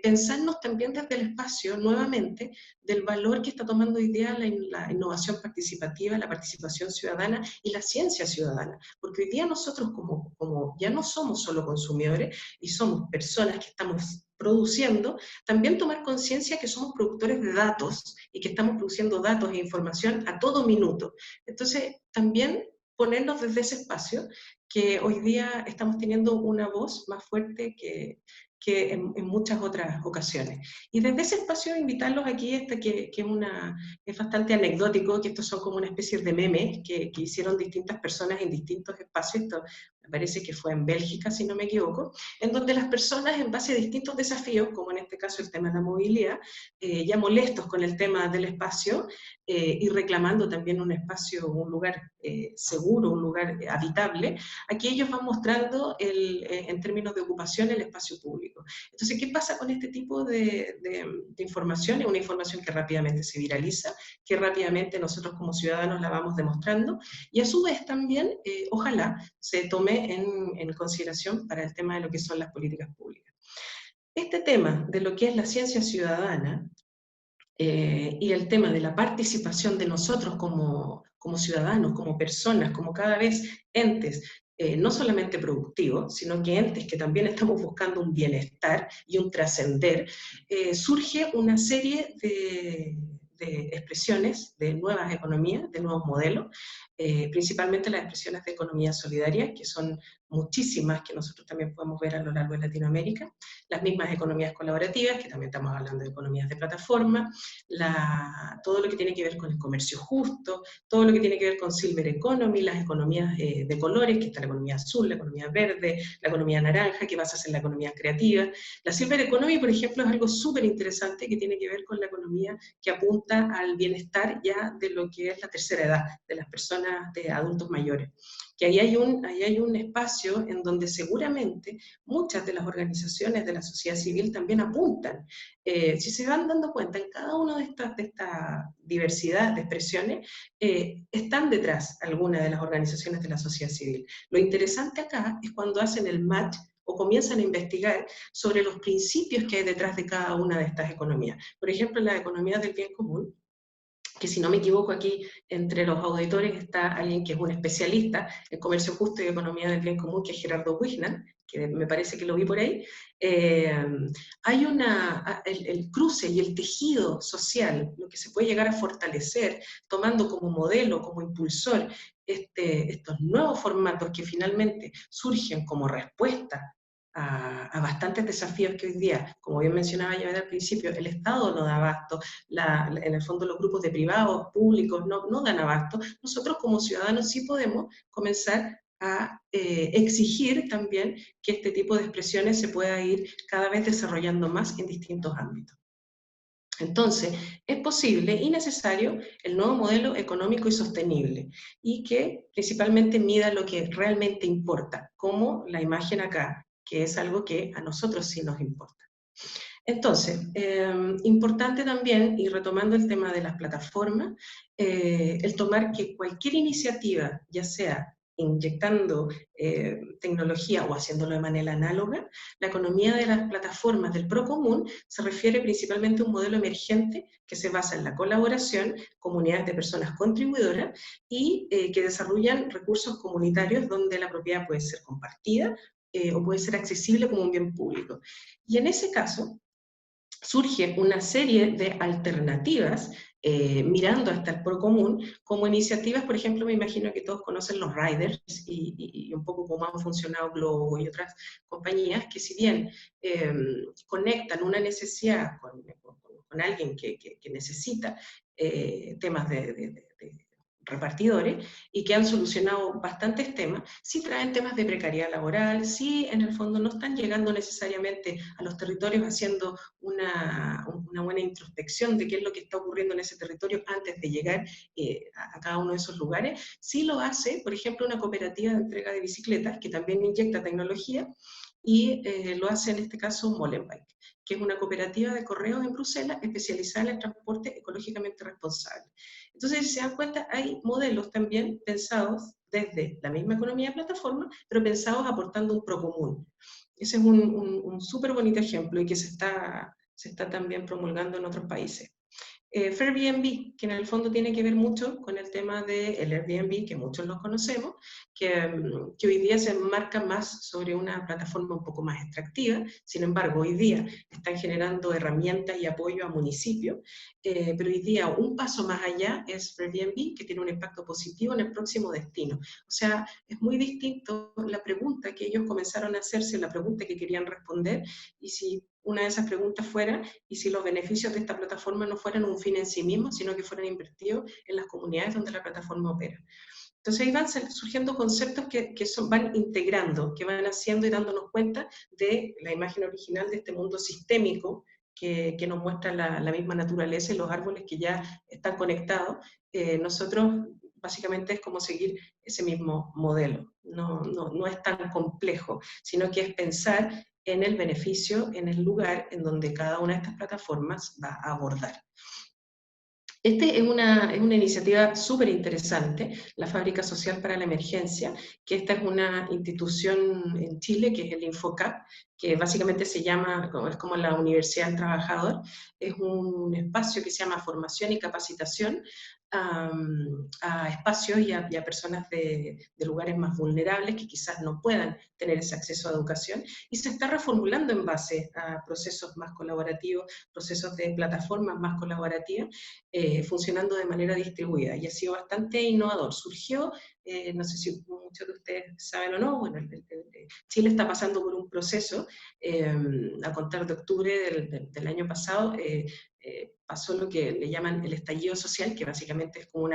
Speaker 4: pensarnos también desde el espacio, nuevamente, del valor que está tomando hoy día la innovación participativa, la participación ciudadana y la ciencia ciudadana. Porque hoy día nosotros como ya no somos solo consumidores y somos personas que estamos produciendo, también tomar conciencia que somos productores de datos y que estamos produciendo datos e información a todo minuto. Entonces, también ponernos desde ese espacio que hoy día estamos teniendo una voz más fuerte que en muchas otras ocasiones. Y desde ese espacio invitarlos aquí, que es bastante anecdótico, que estos son como una especie de memes que hicieron distintas personas en distintos espacios. Esto me parece que fue en Bélgica, si no me equivoco, en donde las personas, en base a distintos desafíos, como en este caso el tema de la movilidad, ya molestos con el tema del espacio, y reclamando también un espacio, un lugar seguro, un lugar habitable, aquí ellos van mostrando en términos de ocupación el espacio público. Entonces, ¿qué pasa con este tipo de información? Es una información que rápidamente se viraliza, que rápidamente nosotros como ciudadanos la vamos demostrando, y a su vez también, ojalá, se tome en consideración para el tema de lo que son las políticas públicas. Este tema de lo que es la ciencia ciudadana, y el tema de la participación de nosotros como ciudadanos, como personas, como cada vez entes, no solamente productivos, sino que entes que también estamos buscando un bienestar y un trascender, surge una serie de expresiones de nuevas economías, de nuevos modelos, principalmente las expresiones de economía solidaria, que son muchísimas que nosotros también podemos ver a lo largo de Latinoamérica, las mismas economías colaborativas, que también estamos hablando de economías de plataforma, todo lo que tiene que ver con el comercio justo, todo lo que tiene que ver con Silver Economy, las economías de colores, que está la economía azul, la economía verde, la economía naranja, que basas en la economía creativa. La Silver Economy, por ejemplo, es algo súper interesante que tiene que ver con la economía que apunta al bienestar ya de lo que es la tercera edad, de las personas, de adultos mayores. Que ahí hay un espacio en donde seguramente muchas de las organizaciones de la sociedad civil también apuntan. Si se van dando cuenta, en cada una de esta diversidad de expresiones, están detrás algunas de las organizaciones de la sociedad civil. Lo interesante acá es cuando hacen el match o comienzan a investigar sobre los principios que hay detrás de cada una de estas economías. Por ejemplo, en las economías del bien común, que si no me equivoco aquí entre los auditores está alguien que es un especialista en comercio justo y economía del bien común, que es Gerardo Wijnan, que me parece que lo vi por ahí. Hay el cruce y el tejido social, lo que se puede llegar a fortalecer, tomando como modelo, como impulsor, estos nuevos formatos que finalmente surgen como respuesta a bastantes desafíos que hoy día, como bien mencionaba yo al principio, el Estado no da abasto, en el fondo los grupos de privados, públicos, no dan abasto. Nosotros como ciudadanos sí podemos comenzar a exigir también que este tipo de expresiones se pueda ir cada vez desarrollando más en distintos ámbitos. Entonces, es posible y necesario el nuevo modelo económico y sostenible, y que principalmente mida lo que realmente importa, como la imagen acá, que es algo que a nosotros sí nos importa. Entonces, importante también, y retomando el tema de las plataformas, el tomar que cualquier iniciativa, ya sea inyectando tecnología o haciéndolo de manera análoga, la economía de las plataformas del Procomún se refiere principalmente a un modelo emergente que se basa en la colaboración, comunidades de personas contribuidoras y que desarrollan recursos comunitarios donde la propiedad puede ser compartida o puede ser accesible como un bien público. Y en ese caso, surge una serie de alternativas mirando hasta el Procomún, como iniciativas, por ejemplo, me imagino que todos conocen los riders y un poco cómo han funcionado Globo y otras compañías, que si bien conectan una necesidad con alguien que necesita temas de repartidores y que han solucionado bastantes temas, sí traen temas de precariedad laboral, sí en el fondo no están llegando necesariamente a los territorios haciendo una buena introspección de qué es lo que está ocurriendo en ese territorio antes de llegar a cada uno de esos lugares. Sí lo hace, por ejemplo, una cooperativa de entrega de bicicletas que también inyecta tecnología y lo hace en este caso Molenbeek, que es una cooperativa de correos en Bruselas especializada en el transporte ecológicamente responsable. Entonces, si se dan cuenta, hay modelos también pensados desde la misma economía de plataforma, pero pensados aportando un procomún. Ese es un súper bonito ejemplo y que se está también promulgando en otros países. Fairbnb, que en el fondo tiene que ver mucho con el tema del Airbnb, que muchos lo conocemos, que hoy día se enmarca más sobre una plataforma un poco más extractiva. Sin embargo, hoy día están generando herramientas y apoyo a municipios, pero hoy día un paso más allá es Airbnb, que tiene un impacto positivo en el próximo destino. O sea, es muy distinto la pregunta que ellos comenzaron a hacerse, la pregunta que querían responder, y si una de esas preguntas fuera, y si los beneficios de esta plataforma no fueran un fin en sí mismo, sino que fueran invertidos en las comunidades donde la plataforma opera. Entonces ahí van surgiendo conceptos que van integrando, que van haciendo y dándonos cuenta de la imagen original de este mundo sistémico que nos muestra la misma naturaleza y los árboles que ya están conectados. Nosotros básicamente es como seguir ese mismo modelo. No es tan complejo, sino que es pensar en el beneficio, en el lugar en donde cada una de estas plataformas va a abordar. Esta es una iniciativa súper interesante, la Fábrica Social para la Emergencia, que esta es una institución en Chile, que es el Infocap, que básicamente se llama, es como la Universidad del Trabajador, es un espacio que se llama formación y capacitación a espacios y a personas de lugares más vulnerables que quizás no puedan tener ese acceso a educación, y se está reformulando en base a procesos más colaborativos, procesos de plataformas más colaborativas, funcionando de manera distribuida, y ha sido bastante innovador. Surgió, no sé si muchos de ustedes saben o no, bueno, Chile está pasando por un proceso, a contar de octubre del año pasado, pasó lo que le llaman el estallido social, que básicamente es como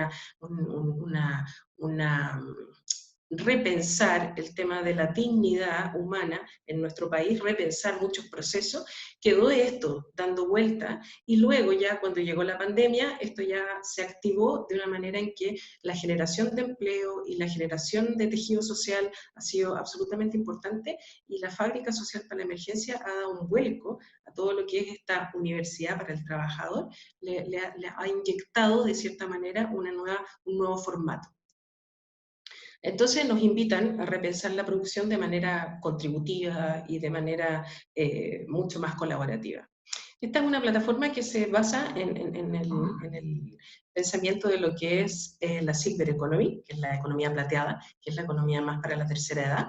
Speaker 4: repensar el tema de la dignidad humana en nuestro país, repensar muchos procesos. Quedó esto dando vuelta, y luego ya cuando llegó la pandemia, esto ya se activó de una manera en que la generación de empleo y la generación de tejido social ha sido absolutamente importante, y la Fábrica Social para la Emergencia ha dado un vuelco a todo lo que es esta universidad para el trabajador, le ha inyectado de cierta manera un nuevo formato. Entonces nos invitan a repensar la producción de manera contributiva y de manera mucho más colaborativa. Esta es una plataforma que se basa en el pensamiento de lo que es la Silver Economy, que es la economía plateada, que es la economía más para la tercera edad,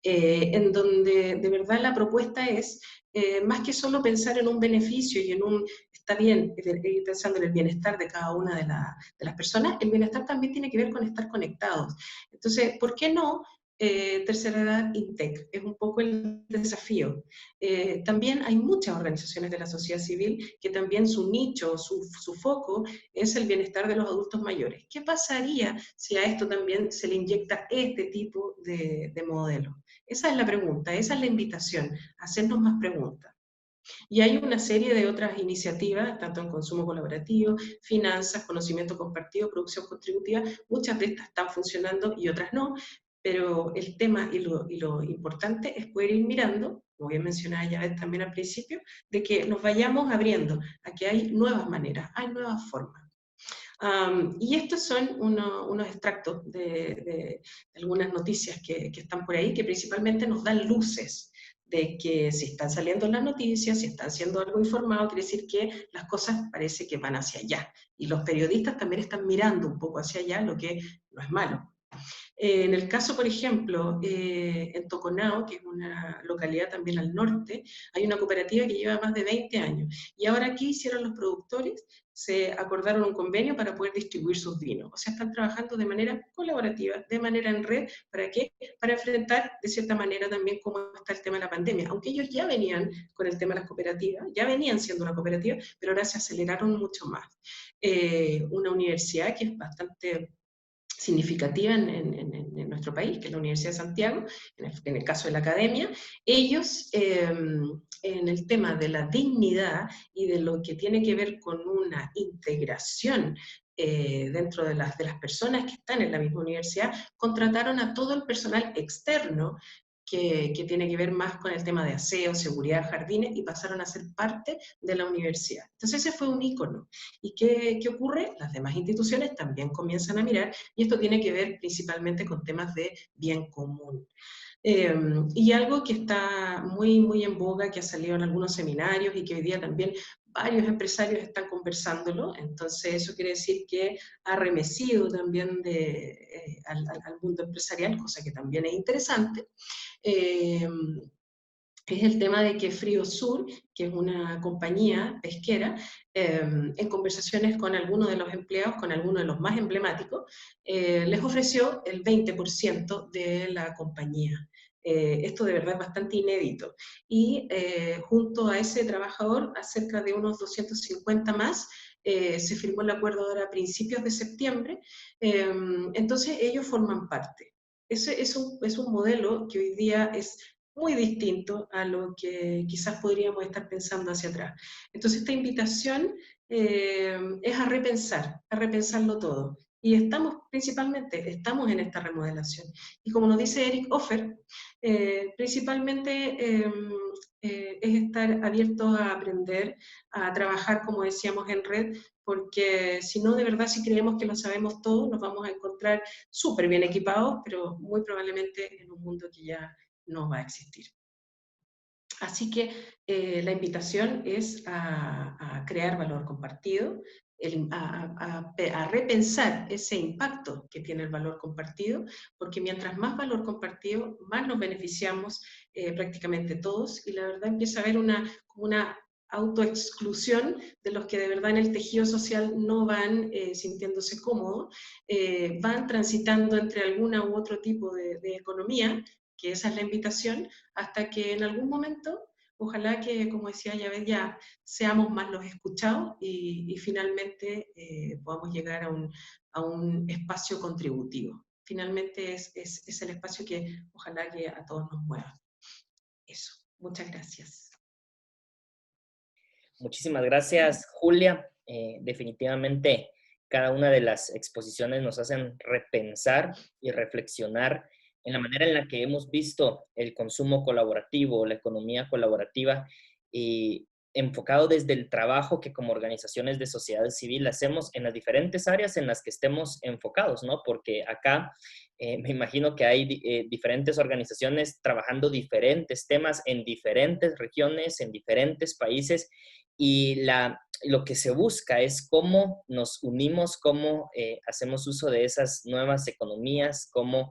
Speaker 4: en donde de verdad la propuesta es, más que solo pensar en un beneficio y en un, está bien, ir pensando en el bienestar de cada una de las personas, el bienestar también tiene que ver con estar conectados. Entonces, ¿por qué no? Tercera edad InTech, es un poco el desafío. También hay muchas organizaciones de la sociedad civil que también su nicho, su foco es el bienestar de los adultos mayores. ¿Qué pasaría si a esto también se le inyecta este tipo de modelo? Esa es la pregunta, esa es la invitación, hacernos más preguntas. Y hay una serie de otras iniciativas, tanto en consumo colaborativo, finanzas, conocimiento compartido, producción contributiva. Muchas de estas están funcionando y otras no, pero el tema y lo importante es poder ir mirando, como bien mencionaba ya también al principio, de que nos vayamos abriendo a que hay nuevas maneras, hay nuevas formas. Y estos son unos extractos de algunas noticias que están por ahí, que principalmente nos dan luces de que si están saliendo en las noticias, si están siendo algo informado, quiere decir que las cosas parece que van hacia allá. Y los periodistas también están mirando un poco hacia allá, lo que no es malo. En el caso, por ejemplo, en Toconao, que es una localidad también al norte, hay una cooperativa que lleva más de 20 años. Y ahora, ¿qué hicieron los productores? Se acordaron un convenio para poder distribuir sus vinos. O sea, están trabajando de manera colaborativa, de manera en red. ¿Para qué? Para enfrentar, de cierta manera, también cómo está el tema de la pandemia. Aunque ellos ya venían con el tema de las cooperativas, ya venían siendo una cooperativa, pero ahora se aceleraron mucho más. Una universidad que es bastante significativa en nuestro país, que es la Universidad de Santiago, en el caso de la academia, ellos en el tema de la dignidad y de lo que tiene que ver con una integración dentro de las personas que están en la misma universidad, contrataron a todo el personal externo que tiene que ver más con el tema de aseo, seguridad, jardines, y pasaron a ser parte de la universidad. Entonces ese fue un ícono. ¿Y qué ocurre? Las demás instituciones también comienzan a mirar, y esto tiene que ver principalmente con temas de bien común. Y algo que está muy, muy en boga, que ha salido en algunos seminarios y que hoy día también varios empresarios están conversándolo, entonces eso quiere decir que ha remecido también al mundo empresarial, cosa que también es interesante. Es el tema de que Frío Sur, que es una compañía pesquera, en conversaciones con algunos de los empleados, con algunos de los más emblemáticos, les ofreció el 20% de la compañía. Esto de verdad es bastante inédito. Y junto a ese trabajador, a cerca de unos 250 más, se firmó el acuerdo ahora a principios de septiembre, entonces ellos forman parte. Ese es un modelo que hoy día es muy distinto a lo que quizás podríamos estar pensando hacia atrás. Entonces esta invitación es a repensarlo todo. Y estamos en esta remodelación. Y como nos dice Eric Offer, principalmente es estar abiertos a aprender, a trabajar, como decíamos, en red, porque si no, de verdad, si creemos que lo sabemos todo, nos vamos a encontrar súper bien equipados, pero muy probablemente en un mundo que ya no va a existir. Así que la invitación es a crear valor compartido, a repensar ese impacto que tiene el valor compartido, porque mientras más valor compartido, más nos beneficiamos prácticamente todos, y la verdad empieza a haber como una autoexclusión de los que de verdad en el tejido social no van sintiéndose cómodos, van transitando entre alguna u otro tipo de economía, que esa es la invitación, hasta que en algún momento, ojalá que, como decía Yaved, ya seamos más los escuchados y finalmente podamos llegar a un espacio contributivo. Finalmente es el espacio que ojalá que a todos nos mueva. Eso, muchas gracias.
Speaker 1: Muchísimas gracias, Julia. Definitivamente cada una de las exposiciones nos hacen repensar y reflexionar en la manera en la que hemos visto el consumo colaborativo, la economía colaborativa, y enfocado desde el trabajo que como organizaciones de sociedad civil hacemos en las diferentes áreas en las que estemos enfocados, ¿no? Porque acá me imagino que hay diferentes organizaciones trabajando diferentes temas en diferentes regiones, en diferentes países, y lo que se busca es cómo nos unimos, cómo hacemos uso de esas nuevas economías, cómo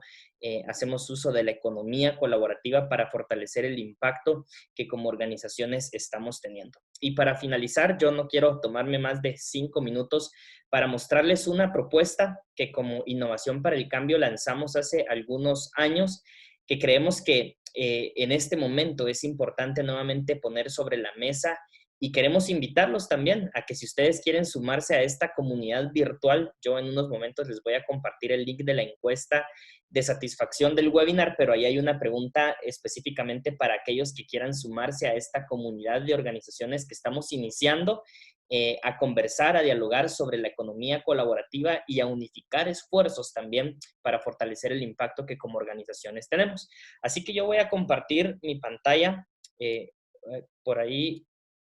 Speaker 1: hacemos uso de la economía colaborativa para fortalecer el impacto que como organizaciones estamos teniendo. Y para finalizar, yo no quiero tomarme más de 5 minutos para mostrarles una propuesta que como Innovación para el Cambio lanzamos hace algunos años, que creemos que en este momento es importante nuevamente poner sobre la mesa. Y queremos invitarlos también a que si ustedes quieren sumarse a esta comunidad virtual, yo en unos momentos les voy a compartir el link de la encuesta de satisfacción del webinar, pero ahí hay una pregunta específicamente para aquellos que quieran sumarse a esta comunidad de organizaciones que estamos iniciando a conversar, a dialogar sobre la economía colaborativa y a unificar esfuerzos también para fortalecer el impacto que como organizaciones tenemos. Así que yo voy a compartir mi pantalla por ahí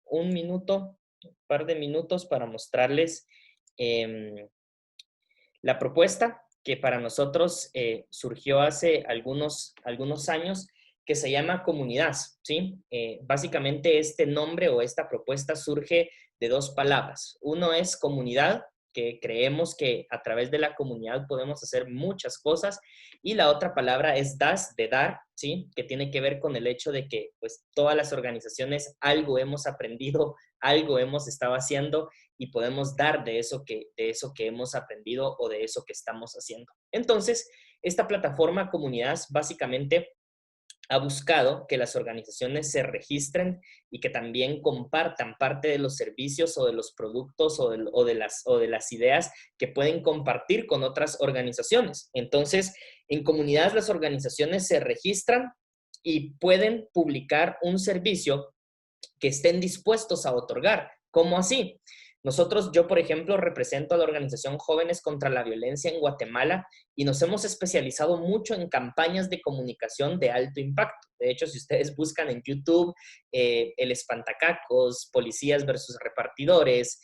Speaker 1: un par de minutos para mostrarles la propuesta que para nosotros surgió hace algunos años, que se llama Comunidad, ¿sí? Básicamente este nombre o esta propuesta surge de dos palabras. Uno es comunidad, que creemos que a través de la comunidad podemos hacer muchas cosas, y la otra palabra es das, de dar, ¿sí? Que tiene que ver con el hecho de que pues todas las organizaciones algo hemos aprendido, algo hemos estado haciendo y podemos dar de eso que hemos aprendido o de eso que estamos haciendo. Entonces, esta plataforma Comunidad básicamente ha buscado que las organizaciones se registren y que también compartan parte de los servicios o de los productos o de las ideas que pueden compartir con otras organizaciones. Entonces, en Comunidad las organizaciones se registran y pueden publicar un servicio que estén dispuestos a otorgar. ¿Cómo así? Yo, por ejemplo, represento a la organización Jóvenes contra la Violencia en Guatemala y nos hemos especializado mucho en campañas de comunicación de alto impacto. De hecho, si ustedes buscan en YouTube el espantacacos, policías versus repartidores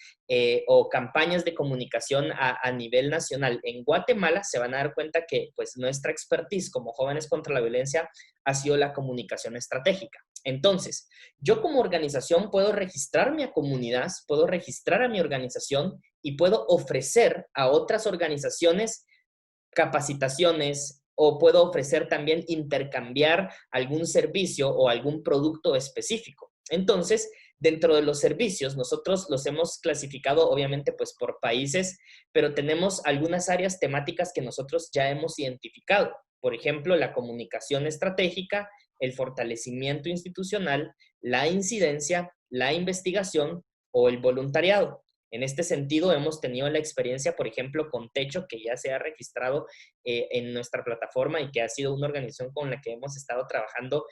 Speaker 1: o campañas de comunicación a nivel nacional en Guatemala, se van a dar cuenta que pues, nuestra expertise como Jóvenes contra la Violencia ha sido la comunicación estratégica. Entonces, yo como organización puedo registrar mi comunidad, puedo registrar a mi organización y puedo ofrecer a otras organizaciones capacitaciones o puedo ofrecer también intercambiar algún servicio o algún producto específico. Entonces, dentro de los servicios, nosotros los hemos clasificado obviamente pues por países, pero tenemos algunas áreas temáticas que nosotros ya hemos identificado. Por ejemplo, la comunicación estratégica, el fortalecimiento institucional, la incidencia, la investigación o el voluntariado. En este sentido, hemos tenido la experiencia, por ejemplo, con Techo, que ya se ha registrado en nuestra plataforma y que ha sido una organización con la que hemos estado trabajando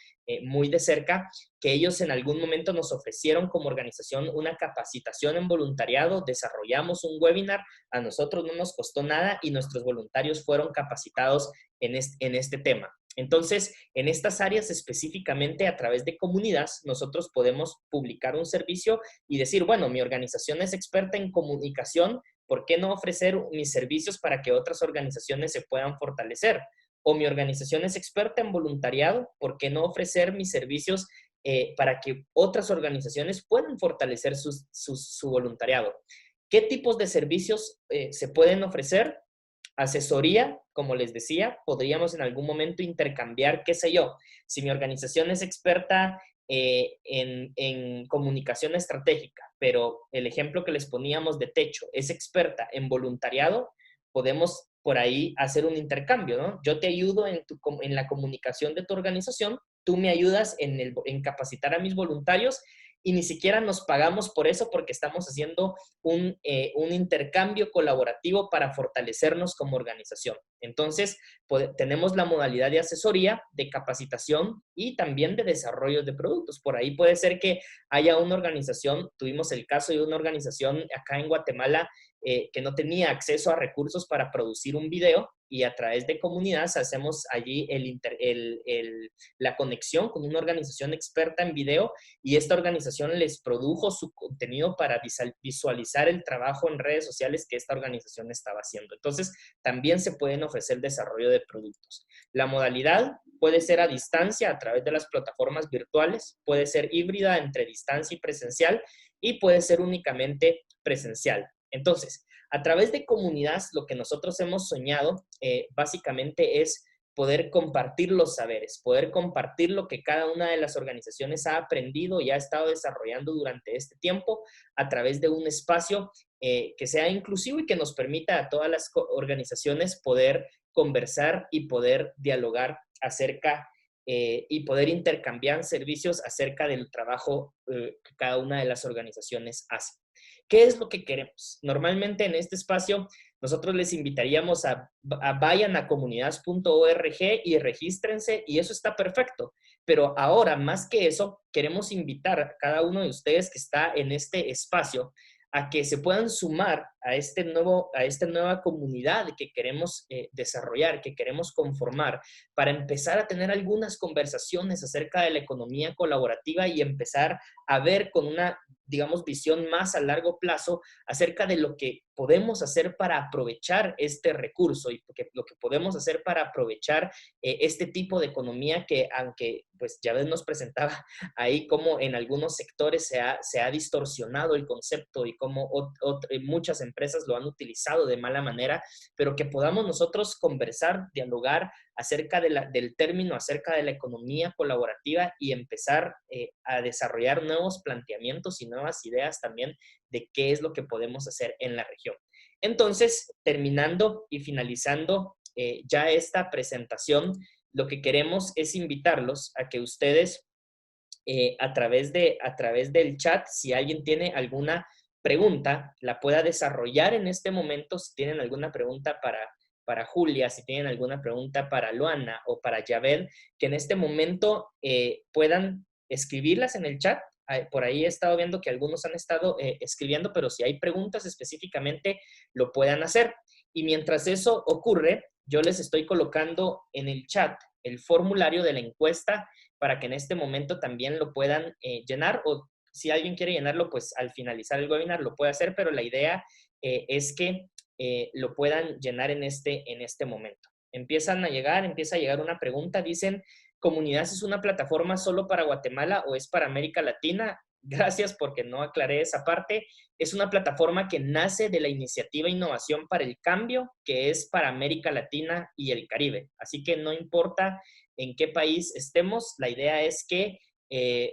Speaker 1: muy de cerca, que ellos en algún momento nos ofrecieron como organización una capacitación en voluntariado, desarrollamos un webinar, a nosotros no nos costó nada y nuestros voluntarios fueron capacitados en este tema. Entonces, en estas áreas específicamente a través de comunidad, nosotros podemos publicar un servicio y decir, bueno, mi organización es experta en comunicación, ¿por qué no ofrecer mis servicios para que otras organizaciones se puedan fortalecer? O mi organización es experta en voluntariado, ¿por qué no ofrecer mis servicios para que otras organizaciones puedan fortalecer su voluntariado? ¿Qué tipos de servicios se pueden ofrecer? Asesoría, como les decía, podríamos en algún momento intercambiar, qué sé yo, si mi organización es experta en comunicación estratégica, pero el ejemplo que les poníamos de Techo es experta en voluntariado, podemos por ahí hacer un intercambio, ¿no? Yo te ayudo en la comunicación de tu organización, tú me ayudas en capacitar a mis voluntarios y ni siquiera nos pagamos por eso porque estamos haciendo un intercambio colaborativo para fortalecernos como organización. Entonces, tenemos la modalidad de asesoría, de capacitación y también de desarrollo de productos. Por ahí puede ser que haya una organización, tuvimos el caso de una organización acá en Guatemala que no tenía acceso a recursos para producir un video y a través de comunidades hacemos allí la conexión con una organización experta en video y esta organización les produjo su contenido para visualizar el trabajo en redes sociales que esta organización estaba haciendo. Entonces, también se pueden ofrecer desarrollo de productos. La modalidad puede ser a distancia a través de las plataformas virtuales, puede ser híbrida entre distancia y presencial y puede ser únicamente presencial. Entonces, a través de comunidades, lo que nosotros hemos soñado básicamente es poder compartir los saberes, poder compartir lo que cada una de las organizaciones ha aprendido y ha estado desarrollando durante este tiempo a través de un espacio que sea inclusivo y que nos permita a todas las organizaciones poder conversar y poder dialogar acerca y poder intercambiar servicios acerca del trabajo que cada una de las organizaciones hace. ¿Qué es lo que queremos? Normalmente en este espacio nosotros les invitaríamos a vayan a comunidades.org y regístrense y eso está perfecto. Pero ahora, más que eso, queremos invitar a cada uno de ustedes que está en este espacio a que se puedan sumar a esta nueva comunidad que queremos desarrollar, que queremos conformar, para empezar a tener algunas conversaciones acerca de la economía colaborativa y empezar a ver con una, digamos, visión más a largo plazo acerca de lo que podemos hacer para aprovechar este recurso y lo que podemos hacer para aprovechar este tipo de economía que, aunque pues ya nos presentaba ahí como en algunos sectores se ha distorsionado el concepto y como muchas empresas lo han utilizado de mala manera, pero que podamos nosotros conversar, dialogar acerca del término, acerca de la economía colaborativa y empezar a desarrollar nuevos planteamientos y nuevas ideas también de qué es lo que podemos hacer en la región. Entonces, terminando y finalizando ya esta presentación, lo que queremos es invitarlos a que ustedes a través del chat, si alguien tiene alguna pregunta, la pueda desarrollar en este momento. Si tienen alguna pregunta para Julia, si tienen alguna pregunta para Luana o para Yabel, que en este momento puedan escribirlas en el chat. por ahí he estado viendo que algunos han estado escribiendo, pero si hay preguntas específicamente, lo puedan hacer. Y mientras eso ocurre, yo les estoy colocando en el chat el formulario de la encuesta para que en este momento también lo puedan llenar, o si alguien quiere llenarlo, pues al finalizar el webinar lo puede hacer, pero la idea es que lo puedan llenar en este momento. Empieza a llegar una pregunta, dicen, ¿Comunidades es una plataforma solo para Guatemala o es para América Latina? Gracias porque no aclaré esa parte. Es una plataforma que nace de la iniciativa Innovación para el Cambio, que es para América Latina y el Caribe. Así que no importa en qué país estemos, la idea es que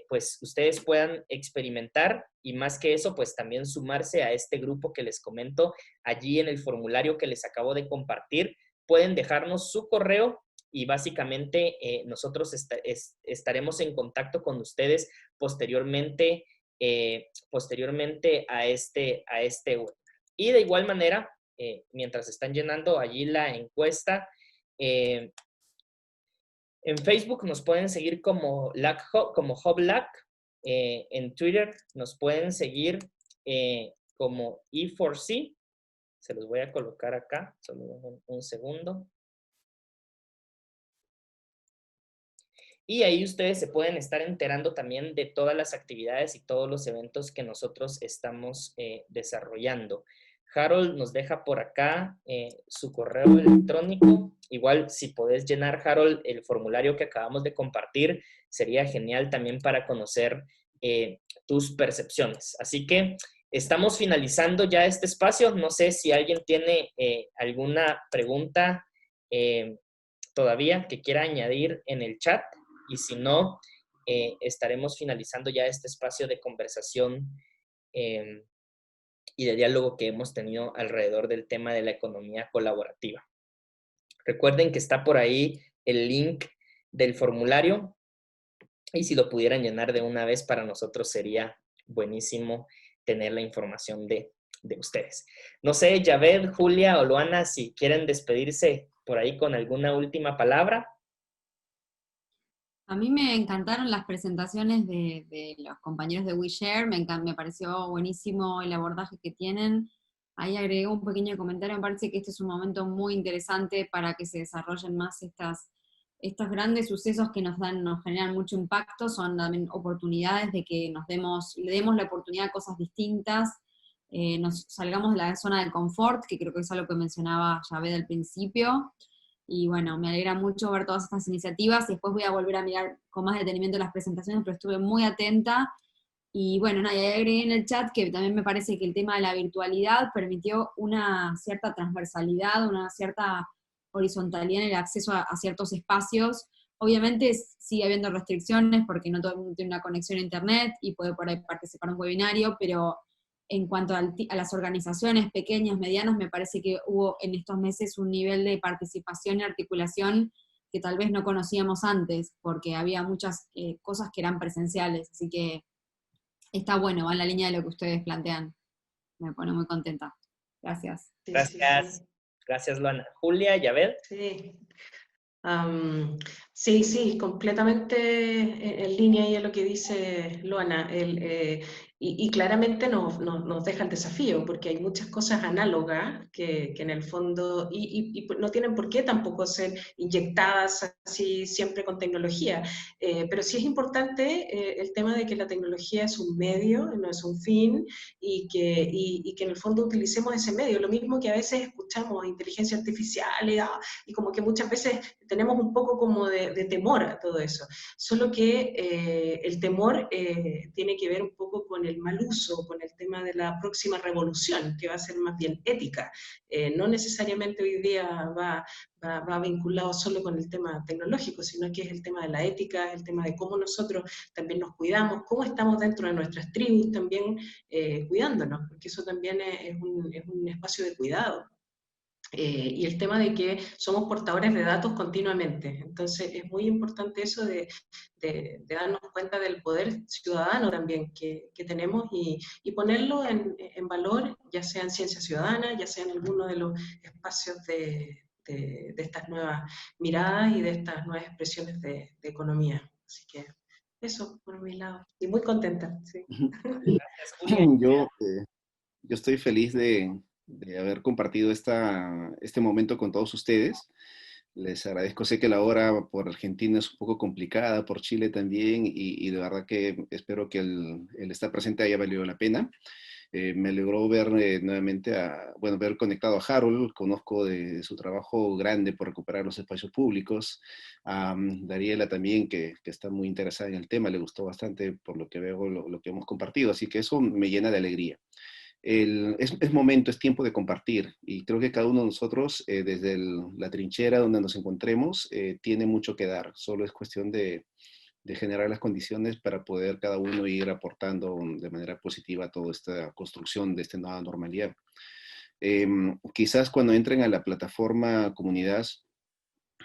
Speaker 1: pues ustedes puedan experimentar y más que eso, pues también sumarse a este grupo que les comento allí en el formulario que les acabo de compartir. Pueden dejarnos su correo y básicamente nosotros estaremos en contacto con ustedes posteriormente a este webinar. Y de igual manera, mientras están llenando allí la encuesta, en Facebook nos pueden seguir como HubLac, en Twitter nos pueden seguir como E4C, se los voy a colocar acá, solo un segundo. Y ahí ustedes se pueden estar enterando también de todas las actividades y todos los eventos que nosotros estamos desarrollando. Harold nos deja por acá su correo electrónico. Igual, si podés llenar, Harold, el formulario que acabamos de compartir, sería genial también para conocer tus percepciones. Así que estamos finalizando ya este espacio. No sé si alguien tiene alguna pregunta todavía que quiera añadir en el chat. Y si no, estaremos finalizando ya este espacio de conversación y de diálogo que hemos tenido alrededor del tema de la economía colaborativa. Recuerden que está por ahí el link del formulario y si lo pudieran llenar de una vez para nosotros sería buenísimo tener la información de ustedes. No sé, Javed, Julia o Luana, si quieren despedirse por ahí con alguna última palabra.
Speaker 2: A mí me encantaron las presentaciones de los compañeros de WeShare, me pareció buenísimo el abordaje que tienen. Ahí agregué un pequeño comentario, me parece que este es un momento muy interesante para que se desarrollen más estos grandes sucesos que nos generan mucho impacto, son también oportunidades de que le demos la oportunidad a cosas distintas, nos salgamos de la zona de confort, que creo que es algo que mencionaba Javed al principio. Y bueno, me alegra mucho ver todas estas iniciativas y después voy a volver a mirar con más detenimiento las presentaciones, pero estuve muy atenta. Y bueno, nada, y agregué en el chat que también me parece que el tema de la virtualidad permitió una cierta transversalidad, una cierta horizontalidad en el acceso a ciertos espacios. Obviamente sigue habiendo restricciones porque no todo el mundo tiene una conexión a internet y puede por ahí participar en un webinario, pero en cuanto a las organizaciones pequeñas, medianas, me parece que hubo en estos meses un nivel de participación y articulación que tal vez no conocíamos antes, porque había muchas cosas que eran presenciales, así que está bueno, va en la línea de lo que ustedes plantean. Me pone muy contenta. Gracias.
Speaker 1: Gracias. Gracias, Luana. Julia, Javed.
Speaker 4: Sí. Sí, completamente en línea y a lo que dice Luana. Y claramente nos deja el desafío, porque hay muchas cosas análogas que en el fondo, y no tienen por qué tampoco ser inyectadas así siempre con tecnología, pero sí es importante el tema de que la tecnología es un medio, no es un fin, y que en el fondo utilicemos ese medio. Lo mismo que a veces escuchamos inteligencia artificial y como que muchas veces tenemos un poco como de temor a todo eso, solo que el temor tiene que ver un poco con el mal uso, con el tema de la próxima revolución, que va a ser más bien ética. No necesariamente hoy día va vinculado solo con el tema tecnológico, sino que es el tema de la ética, el tema de cómo nosotros también nos cuidamos, cómo estamos dentro de nuestras tribus también cuidándonos, porque eso también es un espacio de cuidado. Y el tema de que somos portadores de datos continuamente. Entonces es muy importante eso de darnos cuenta del poder ciudadano también que tenemos y ponerlo en valor, ya sea en ciencia ciudadana, ya sea en alguno de los espacios de estas nuevas miradas y de estas nuevas expresiones de economía. Así que Eso por mi lado. Y muy contenta, sí.
Speaker 1: Gracias, Julia.
Speaker 3: Yo estoy feliz de haber compartido este momento con todos ustedes. Les agradezco. Sé que la hora por Argentina es un poco complicada, por Chile también, y de verdad que espero que el estar presente haya valido la pena. Me alegró ver nuevamente, bueno, ver conectado a Harold. Conozco de su trabajo grande por recuperar los espacios públicos. A Dariela también, que está muy interesada en el tema, le gustó bastante por lo que veo, lo que hemos compartido, así que eso me llena de alegría. Es momento, es tiempo de compartir, y creo que cada uno de nosotros, desde la trinchera donde nos encontremos, tiene mucho que dar. Solo es cuestión de generar las condiciones para poder cada uno ir aportando de manera positiva a toda esta construcción de esta nueva normalidad. Quizás cuando entren a la plataforma comunidad,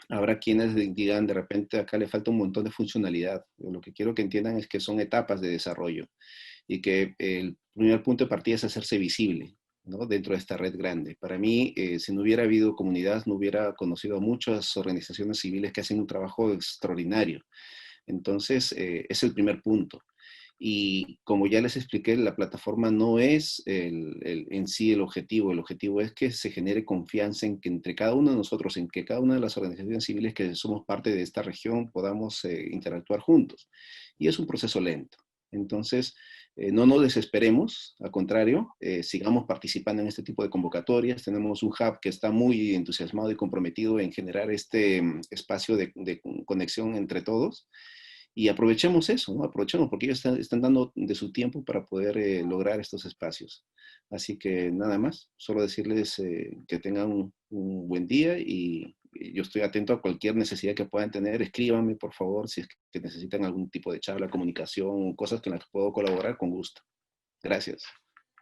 Speaker 3: habrá quienes digan de repente acá le falta un montón de funcionalidad. Lo que quiero que entiendan es que son etapas de desarrollo y que el primer punto de partida es hacerse visible, ¿no? Dentro de esta red grande. Para mí, si no hubiera habido comunidad, no hubiera conocido a muchas organizaciones civiles que hacen un trabajo extraordinario. Entonces, es el primer punto. Y como ya les expliqué, la plataforma no es en sí el objetivo es que se genere confianza en que entre cada uno de nosotros, en que cada una de las organizaciones civiles que somos parte de esta región podamos interactuar juntos. Y es un proceso lento. Entonces, no nos desesperemos, al contrario, sigamos participando en este tipo de convocatorias. Tenemos un hub que está muy entusiasmado y comprometido en generar este espacio de conexión entre todos. Y aprovechemos eso, ¿no? Aprovechemos porque ellos están dando de su tiempo para poder lograr estos espacios. Así que nada más, solo decirles que tengan un buen día y yo estoy atento a cualquier necesidad que puedan tener. Escríbanme, por favor, si es que necesitan algún tipo de charla, comunicación, cosas que en las que puedo colaborar, con gusto. Gracias.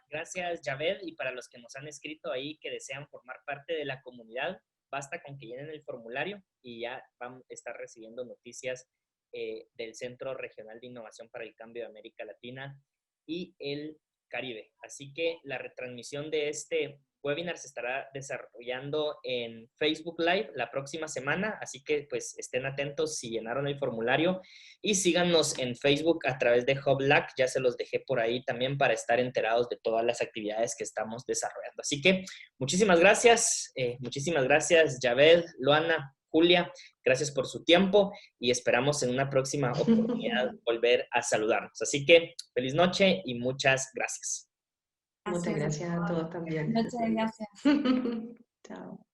Speaker 1: Gracias, Javed, y para los que nos han escrito ahí que desean formar parte de la comunidad, basta con que llenen el formulario y ya van a estar recibiendo noticias del Centro Regional de Innovación para el Cambio de América Latina y el Caribe. Así que la retransmisión de este webinar se estará desarrollando en Facebook Live la próxima semana, así que pues estén atentos si llenaron el formulario y síganos en Facebook a través de HubLac, ya se los dejé por ahí también para estar enterados de todas las actividades que estamos desarrollando. Así que muchísimas gracias, Javed, Luana, Julia, gracias por su tiempo y esperamos en una próxima oportunidad volver a saludarnos. Así que feliz noche y muchas gracias.
Speaker 4: Muchas gracias a todos también.
Speaker 2: Muchas gracias.
Speaker 4: Chao.